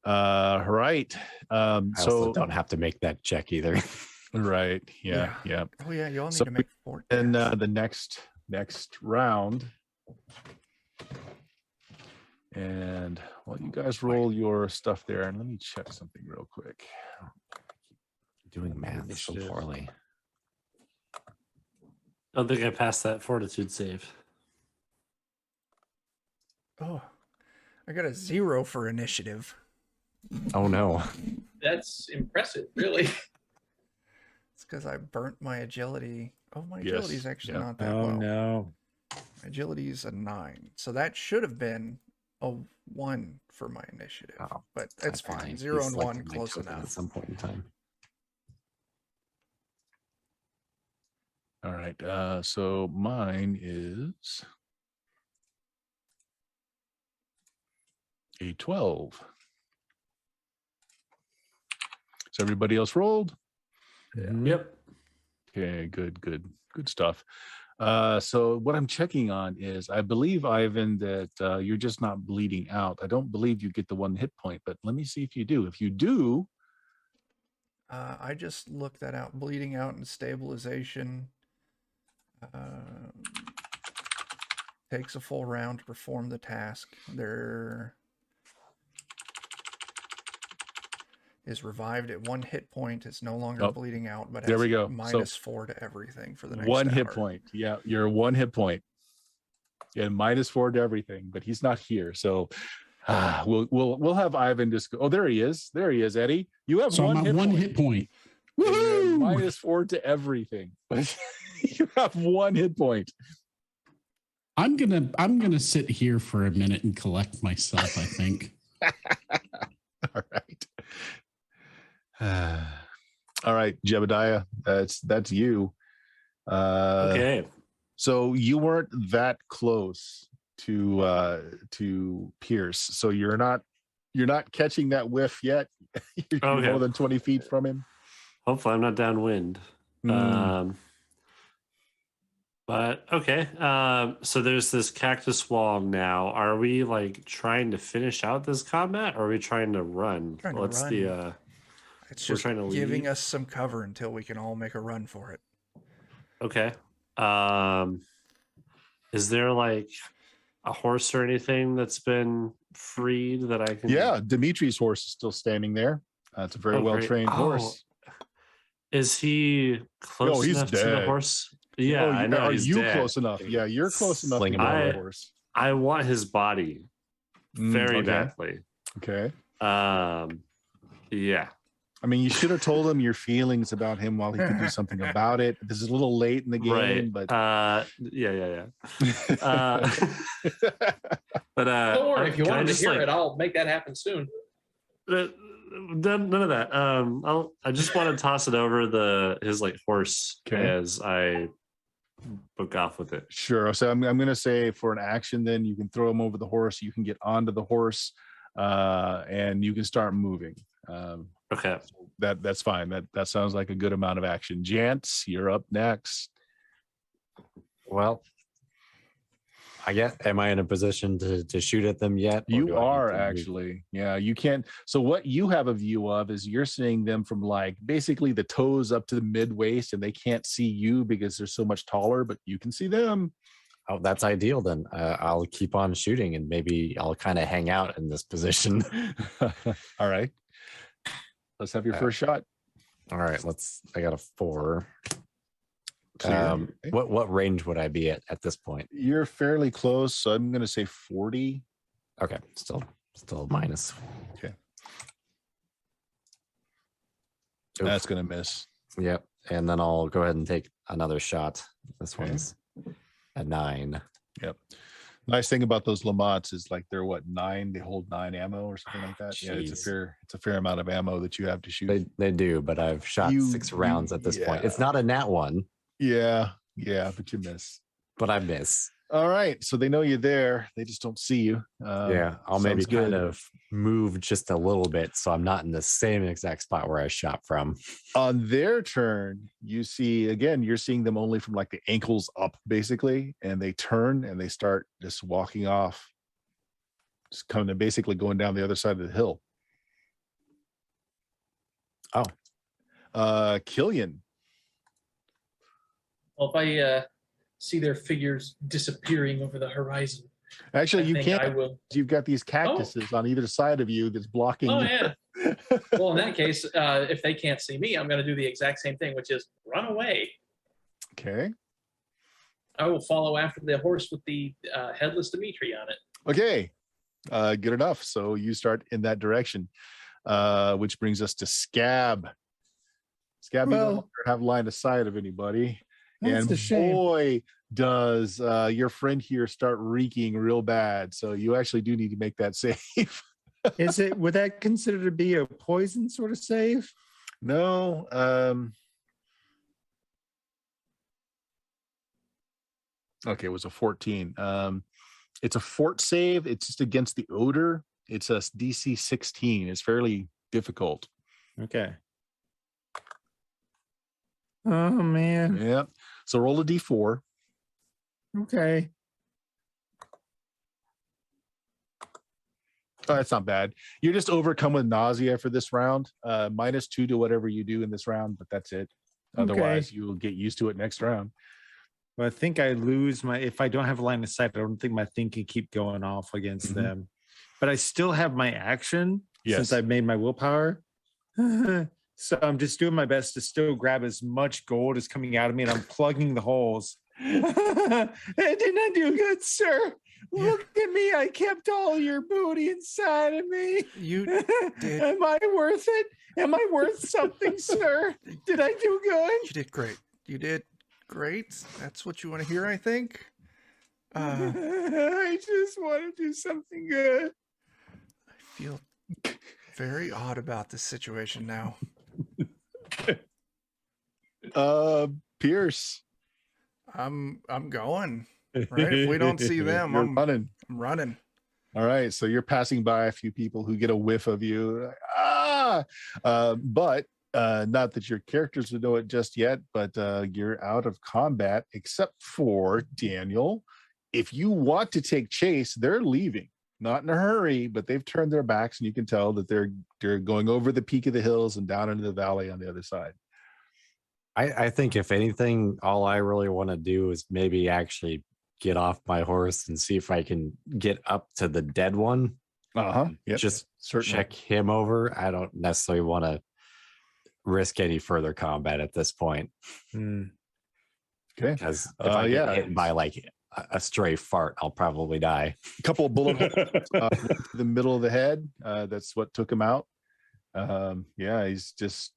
Right. I also don't have to make that check either. Right. Yeah. Oh yeah, you all need to make 4. And the next round. And while you guys roll your stuff there, and let me check something real quick. Doing math so poorly. I don't think I passed that fortitude save. Oh, I got a 0 for initiative. Oh no. That's impressive, really. It's because I burnt my agility. Oh, my agility is actually not that Oh low. no. My agility is a 9. So that should have been a 1 for my initiative. Oh, but that's I fine. 0 and 1, selected my close token enough. At some point in time. All right. So mine is a 12. So everybody else rolled? Yep. Okay, good stuff. So what I'm checking on is, I believe, Ivan, that you're just not bleeding out. I don't believe you get the 1 hit point, but let me see if you do. If you do, I just looked that out. Bleeding out and stabilization takes a full round to perform the task. There is revived at 1 hit point. It's no longer bleeding out, but there has we go. -4 to everything for the next 1 hour. hit point. Yeah, you're 1 hit point. And -4 to everything, but he's not here. So we'll have Ivan just go. Oh, there he is. There he is, Eddie. You have So I'm at 1 hit point. And you're Woohoo! at -4 to everything, but you have 1 hit point. I'm gonna sit here for a minute and collect myself, I think. All right. All right, Jebediah, that's you. Okay. So you weren't that close to Pierce. So you're not catching that whiff yet. You're Okay. more than 20 feet from him. Hopefully, I'm not downwind. But okay. So there's this cactus wall now. Are we like trying to finish out this combat, or are we trying to run? Trying to What's run. the? It's we're just trying to giving leave? us some cover until we can all make a run for it. Okay. Is there like a horse or anything that's been freed that I can? Yeah, Dimitri's horse is still standing there. It's a very well trained horse. Is he close he's enough to the dead. horse? Yeah, I know. Are he's you dead. close enough? Yeah, you're close enough to Sling get him on the out. horse. I want his body very okay. badly. Okay. Yeah. I mean, you should have told him your feelings about him while he could do something about it. This is a little late in the game, Right. but yeah. But Don't worry, if you can I want to just, hear like, it, I'll make that happen soon. none of that. I just want to toss it over his like horse as I book off with it. Sure. So I'm going to say for an action, then you can throw him over the horse. You can get onto the horse, and you can start moving. Okay. That's fine. That sounds like a good amount of action. Jantz, you're up next. Well, I guess, am I in a position to shoot at them yet? or You do I need are to move? actually. Yeah, you can't. So what you have a view of is you're seeing them from like basically the toes up to the mid waist, and they can't see you because they're so much taller, but you can see them. Oh, that's ideal then. I'll keep on shooting and maybe I'll kind of hang out in this position. All right. Let's have your first shot. All right, I got a 4. So What range would I be at this point? you're fairly close, so I'm going to say 40. Okay, still minus. Okay. Oof. That's going to miss. Yep. And then I'll go ahead and take another shot. This Okay. one's a 9. Yep. Nice thing about those Lamats is like they're 9? They hold 9 ammo or something like that. Yeah, it's Jeez. a fair amount of ammo that you have to shoot. They do, but I've shot 6 rounds at this point. It's not a nat 1, Yeah, but you miss. but I miss. All right, so they know you're there. They just don't see you. Yeah, I'll maybe sounds good. kind of move just a little bit so I'm not in the same exact spot where I shot from. On their turn, you see again. You're seeing them only from like the ankles up, basically, and they turn and they start just walking off, just basically going down the other side of the hill. Oh, Killian. Well, if I see their figures disappearing over the horizon, Actually, I you think can't. I will. You've got these cactuses on either side of you that's blocking. Oh yeah. Well, in that case, if they can't see me, I'm going to do the exact same thing, which is run away. Okay. I will follow after the horse with the headless Dimitri on it. Okay. Good enough. So you start in that direction, which brings us to Scab. Scab, you don't have line of sight of anybody. That's And a shame. boy, does your friend here start reeking real bad. So you actually do need to make that save. Would that consider to be a poison sort of save? No. Okay, it was a 14. It's a fort save. It's just against the odor. It's a DC 16. It's fairly difficult. Okay. Oh man. Yep. So roll a d4. Okay. Oh, that's not bad. You're just overcome with nausea for this round. -2 to whatever you do in this round, but that's it. Otherwise, you will get used to it next round. Well, I think I lose my, if I don't have a line of sight, I don't think my thing can keep going off against them. But I still have my action since I've made my willpower. So I'm just doing my best to still grab as much gold as coming out of me, and I'm plugging the holes. I did not do good, sir. Look at me. I kept all your booty inside of me. You did. Am I worth it? Am I worth something, sir? Did I do good? You did great. You did great. That's what you want to hear, I think. I just want to do something good. I feel very odd about this situation now. Pierce. I'm going. Right? If we don't see them, You're I'm running. All right. So you're passing by a few people who get a whiff of you. But not that your characters would know it just yet, but you're out of combat, except for Daniel. If you want to take chase, they're leaving. Not in a hurry, but they've turned their backs, and you can tell that they're going over the peak of the hills and down into the valley on the other side. I think if anything, all I really want to do is maybe actually get off my horse and see if I can get up to the dead one. Yep. Just Certainly. check him over. I don't necessarily want to risk any further combat at this point. Okay. Because if I get hit by like a stray fart, I'll probably die. A couple of bullet holes the middle of the head. That's what took him out. He's just,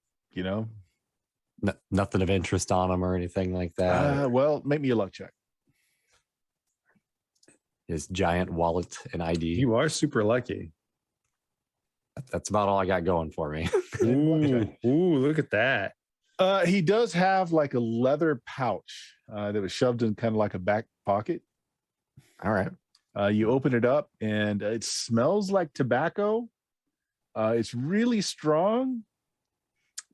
Nothing of interest on him or anything like that. Well, make me a luck check. His giant wallet and ID. You are super lucky. That's about all I got going for me. Ooh, look at that. He does have like a leather pouch that was shoved in kind of like a back pocket. All right. You open it up and it smells like tobacco. It's really strong,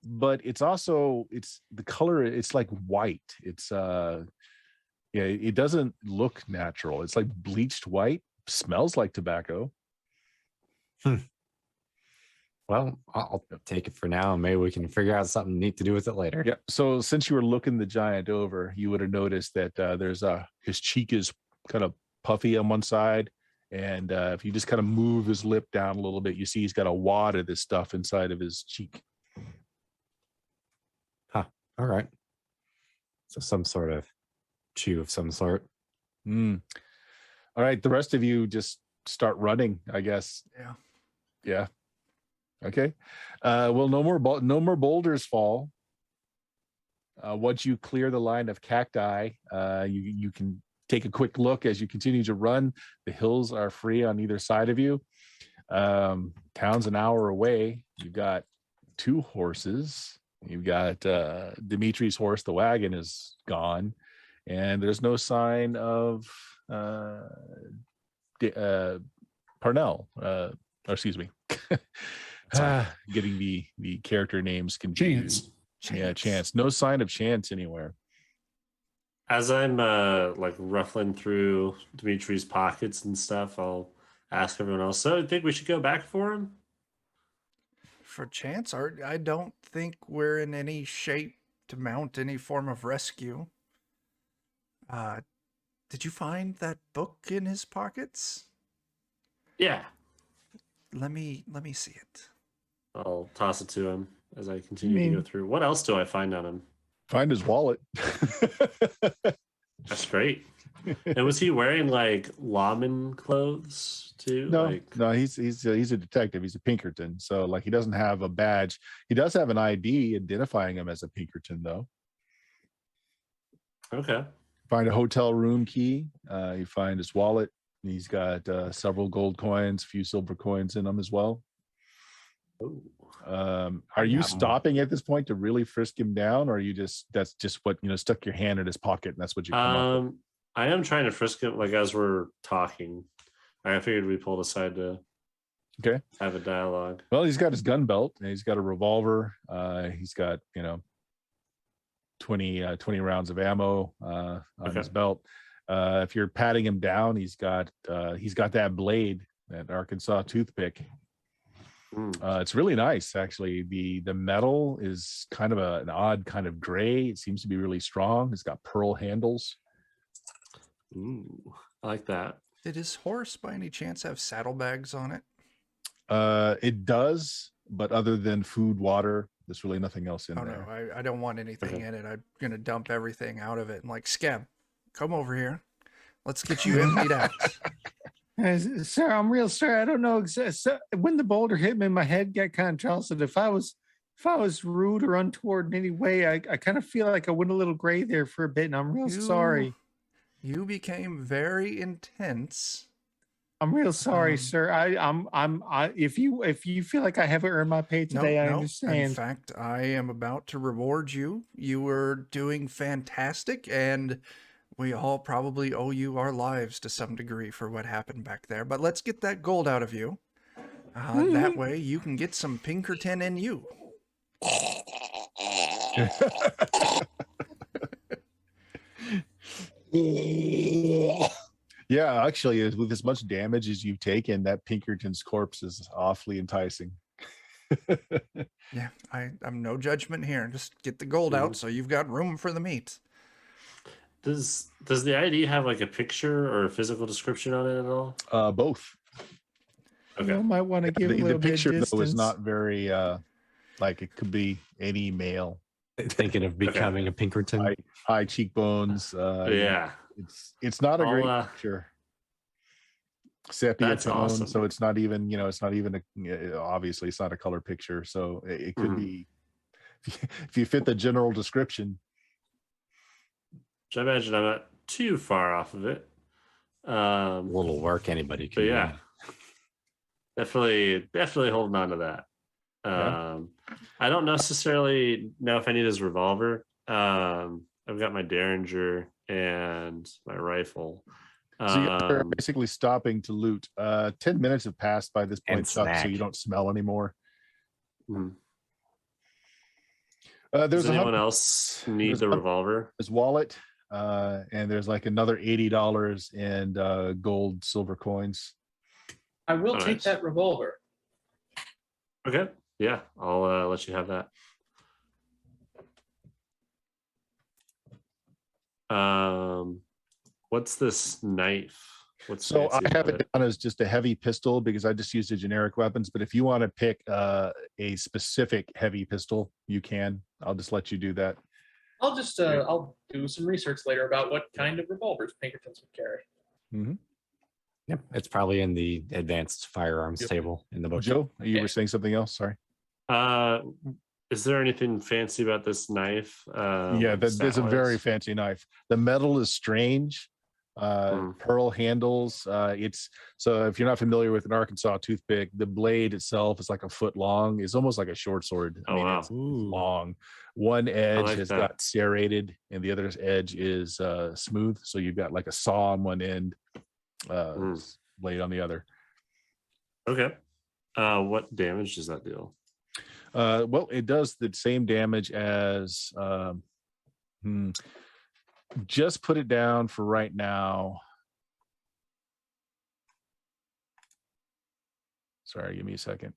but it's the color. It's like white. It's it doesn't look natural. It's like bleached white. Smells like tobacco. Well, I'll take it for now, and maybe we can figure out something neat to do with it later. Yeah. So since you were looking the giant over, you would have noticed that there's his cheek is kind of puffy on one side, and if you just kind of move his lip down a little bit, you see he's got a wad of this stuff inside of his cheek. Huh. All right. So some sort of chew of some sort. All right. The rest of you just start running, I guess. Yeah. Okay. Well, no more boulders fall. Once you clear the line of cacti, you can take a quick look as you continue to run. The hills are free on either side of you. Town's an hour away. You've got 2 horses. You've got Dimitri's horse. The wagon is gone, and there's no sign of Parnell. Or excuse me. Getting the character names confused. Chance. No sign of Chance anywhere. As I'm like ruffling through Dimitri's pockets and stuff, I'll ask everyone else. So, I think we should go back for him. For Chance, I don't think we're in any shape to mount any form of rescue. Did you find that book in his pockets? Yeah. Let me see it. I'll toss it to him as I continue to go through. What else do I find on him? Find his wallet. That's great. And was he wearing like lawman clothes too? No, he's a detective. He's a Pinkerton, so like he doesn't have a badge. He does have an ID identifying him as a Pinkerton, though. Okay. Find a hotel room key. You find his wallet. He's got several gold coins, a few silver coins in them as well. Are you stopping at this point to really frisk him down, or are you that's just what stuck your hand in his pocket and that's what you come up with? I am trying to frisk him like as we're talking. I figured we pulled aside to have a dialogue. Well, he's got his gun belt and he's got a revolver. He's got 20 rounds of ammo on his belt. If you're patting him down, he's got that blade, that Arkansas toothpick. It's really nice, actually. The metal is kind of an odd kind of gray. It seems to be really strong. It's got pearl handles. Ooh, I like that. Did his horse by any chance have saddlebags on it? It does, but other than food, water, there's really nothing else in there. No, I don't want anything in it. I'm gonna dump everything out of it. And like, Scab, come over here. Let's get you emptied out. Sir, I'm real sorry. I don't know exactly. When the boulder hit me, my head got kind of jostled. If I was rude or untoward in any way, I kind of feel like I went a little gray there for a bit, and I'm real sorry. You became very intense. I'm real sorry, sir. If you feel like I haven't earned my pay today, I understand. In fact, I am about to reward you. You were doing fantastic, and we all probably owe you our lives to some degree for what happened back there. But let's get that gold out of you. That way you can get some Pinkerton in you. Yeah, actually, with as much damage as you've taken, that Pinkerton's corpse is awfully enticing. Yeah, I'm no judgment here. Just get the gold out so you've got room for the meat. Does the ID have like a picture or a physical description on it at all? Both. Okay. You might want to give a The little bit picture of though is distance. not very like it could be any male. Thinking of becoming a Pinkerton. High cheekbones. Yeah. It's not a great picture. Sepia That's tone, awesome. so it's not even obviously it's not a color picture, so it could be if you fit the general description. Which I imagine I'm not too far off of it. A little work anybody can But yeah, definitely holding on to that. I don't necessarily know if I need his revolver. I've got my Derringer and my rifle. So you're basically stopping to loot. 10 minutes have passed by this point, Chuck, so you don't smell anymore. Does anyone else need the revolver? His wallet, and there's like another $80 in gold, silver coins. I will take that revolver. Okay. Yeah, I'll let you have that. What's this knife? So I have it down as just a heavy pistol because I just used the generic weapons. But if you want to pick a specific heavy pistol, you can. I'll just let you do that. I'll just I'll do some research later about what kind of revolvers Pinkertons would carry. Mm-hmm. Yep, it's probably in the advanced firearms table in the book. Joe, you were saying something else? Sorry. Is there anything fancy about this knife? Yeah, there's a very fancy knife. The metal is strange. Pearl handles. It's so if you're not familiar with an Arkansas toothpick, the blade itself is like a foot long. It's almost like a short sword. It's long. One edge has got serrated, and the other edge is smooth. So you've got like a saw on one end, blade on the other. Okay. What damage does that deal? Well, it does the same damage as. Just put it down for right now. Sorry, give me a second.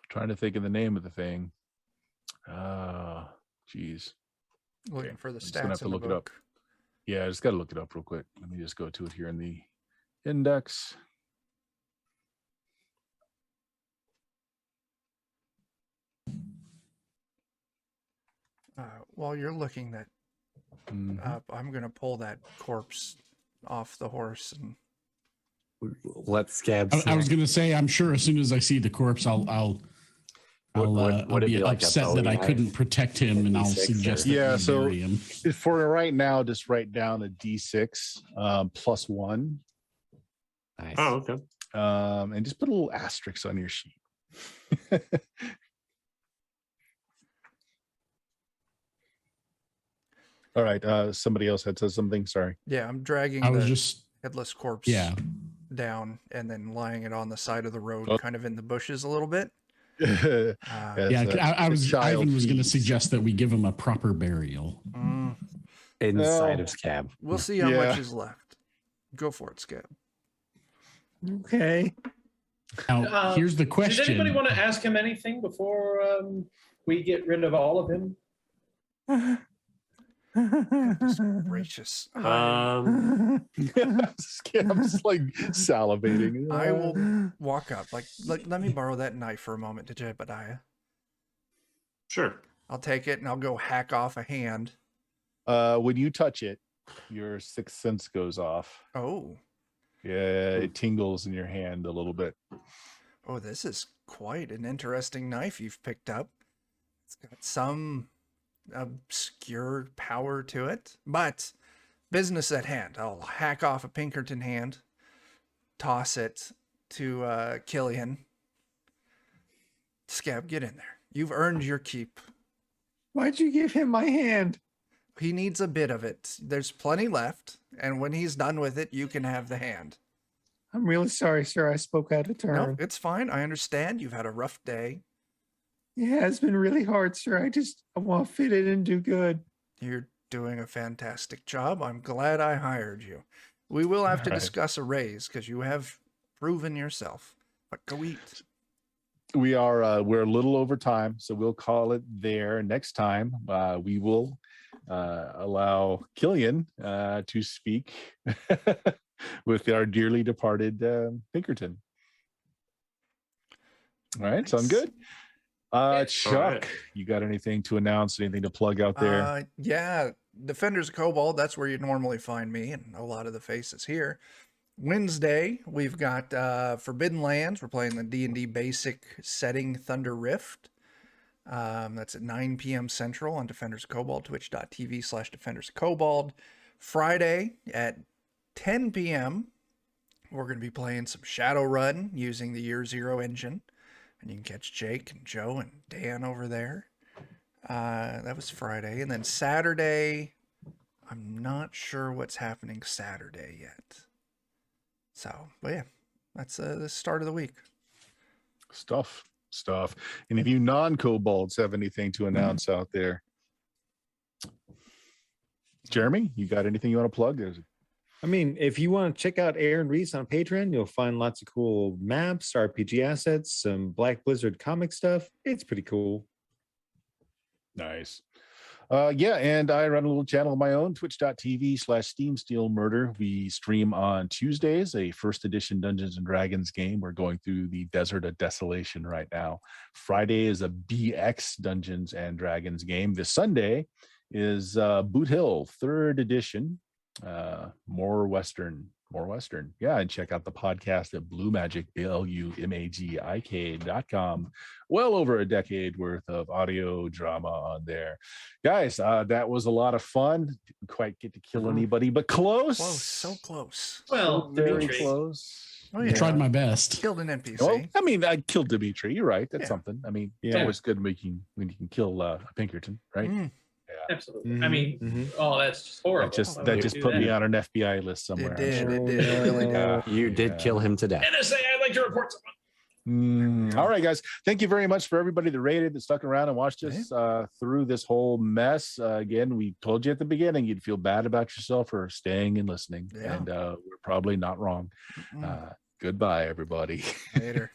Trying to think of the name of the thing. Geez. Looking for the stats. Just gonna have to in the look it up. book. Yeah, I just got to look it up real quick. Let me just go to it here in the index. While you're looking that up, I'm gonna pull that corpse off the horse and let Scab. I was gonna say, I'm sure as soon as I see the corpse, I'll be like upset that I couldn't protect him, and I'll suggest that we bury him. For right now, just write down a D6 +1. Nice. Oh, okay. And just put a little asterisk on your sheet. All right. Somebody else had said something. Sorry. Yeah, I'm dragging I was the just headless corpse yeah. down and then lying it on the side of the road, Oh. kind of in the bushes a little bit. As, Yeah, I the was. child Ivan was going to feeds. suggest that we give him a proper burial. Inside Oh. of Scab. We'll see how Yeah. much is left. Go for it, Scab. Okay. Now, here's the Does question: anybody want to ask him anything before we get rid of all of him? Goodness gracious. Scab's like salivating. I will walk up. Like, let me borrow that knife for a moment to Jebediah. Sure. I'll take it and I'll go hack off a hand. When you touch it, your sixth sense goes off. Oh. Yeah, it tingles in your hand a little bit. Oh, this is quite an interesting knife you've picked up. It's got some obscure power to it, but business at hand. I'll hack off a Pinkerton hand, toss it to Killian. Scab, get in there. You've earned your keep. Why'd you give him my hand? He needs a bit of it. There's plenty left, and when he's done with it, you can have the hand. I'm really sorry, sir. I spoke out of turn. No, it's fine. I understand. You've had a rough day. Yeah, it's been really hard, sir. I want to fit in and do good. You're doing a fantastic job. I'm glad I hired you. We will have to All right. discuss a raise because you have proven yourself. But go eat. We are we're a little over time, so we'll call it there. Next time, we will allow Killian to speak with our dearly departed Pinkerton. All right, sound good? Chuck, right. you got anything to announce? Anything to plug out there? Yeah, Defenders of Kobold, that's where you normally find me and a lot of the faces here. Wednesday, we've got Forbidden Lands. We're playing the D&D basic setting Thunder Rift. That's at 9 p.m. Central on Defenders of Kobold, twitch.tv/Defenders of Kobold. Friday at 10 p.m., we're going to be playing some Shadowrun using the Year Zero engine. And you can catch Jake and Joe and Dan over there. That was Friday. And then Saturday, I'm not sure what's happening Saturday yet. So, but yeah, that's the start of the week. Stuff. And if you non-kobolds have anything to announce out there, Jeremy, you got anything you want to plug? I mean, if you want to check out Aaron Reese on Patreon, you'll find lots of cool maps, RPG assets, some Black Blizzard comic stuff. It's pretty cool. Nice. Yeah, and I run a little channel of my own, twitch.tv/SteamSteelMurder. We stream on Tuesdays, a first edition Dungeons and Dragons game. We're going through the Desert of Desolation right now. Friday is a BX Dungeons and Dragons game. This Sunday is Boot Hill, third edition. More Western. Yeah, and check out the podcast at Blue Magic, BLUMAGIK.com. Well over a decade worth of audio drama on there. Guys, that was a lot of fun. Didn't quite get to kill anybody, but close. Close, so close. Well, Very Dimitri. close. Oh, I yeah. tried my best. Killed an NPC. Well, I mean, I killed Dimitri. You're right. That's Yeah. something. I mean, it's Yeah. always good when you can kill a Pinkerton, right? Mm. Absolutely. Mhm, I mean, oh, that's just horrible. That Why just would put you do me that? on an FBI list somewhere. It I'm did. sure. It did. It really did. You did kill him to death. NSA, I'd like to report someone. All right, guys. Thank you very much for everybody that rated, that stuck around and watched us through this whole mess. Again, we told you at the beginning you'd feel bad about yourself for staying and listening, Yeah. and we're probably not wrong. Goodbye, everybody. Later.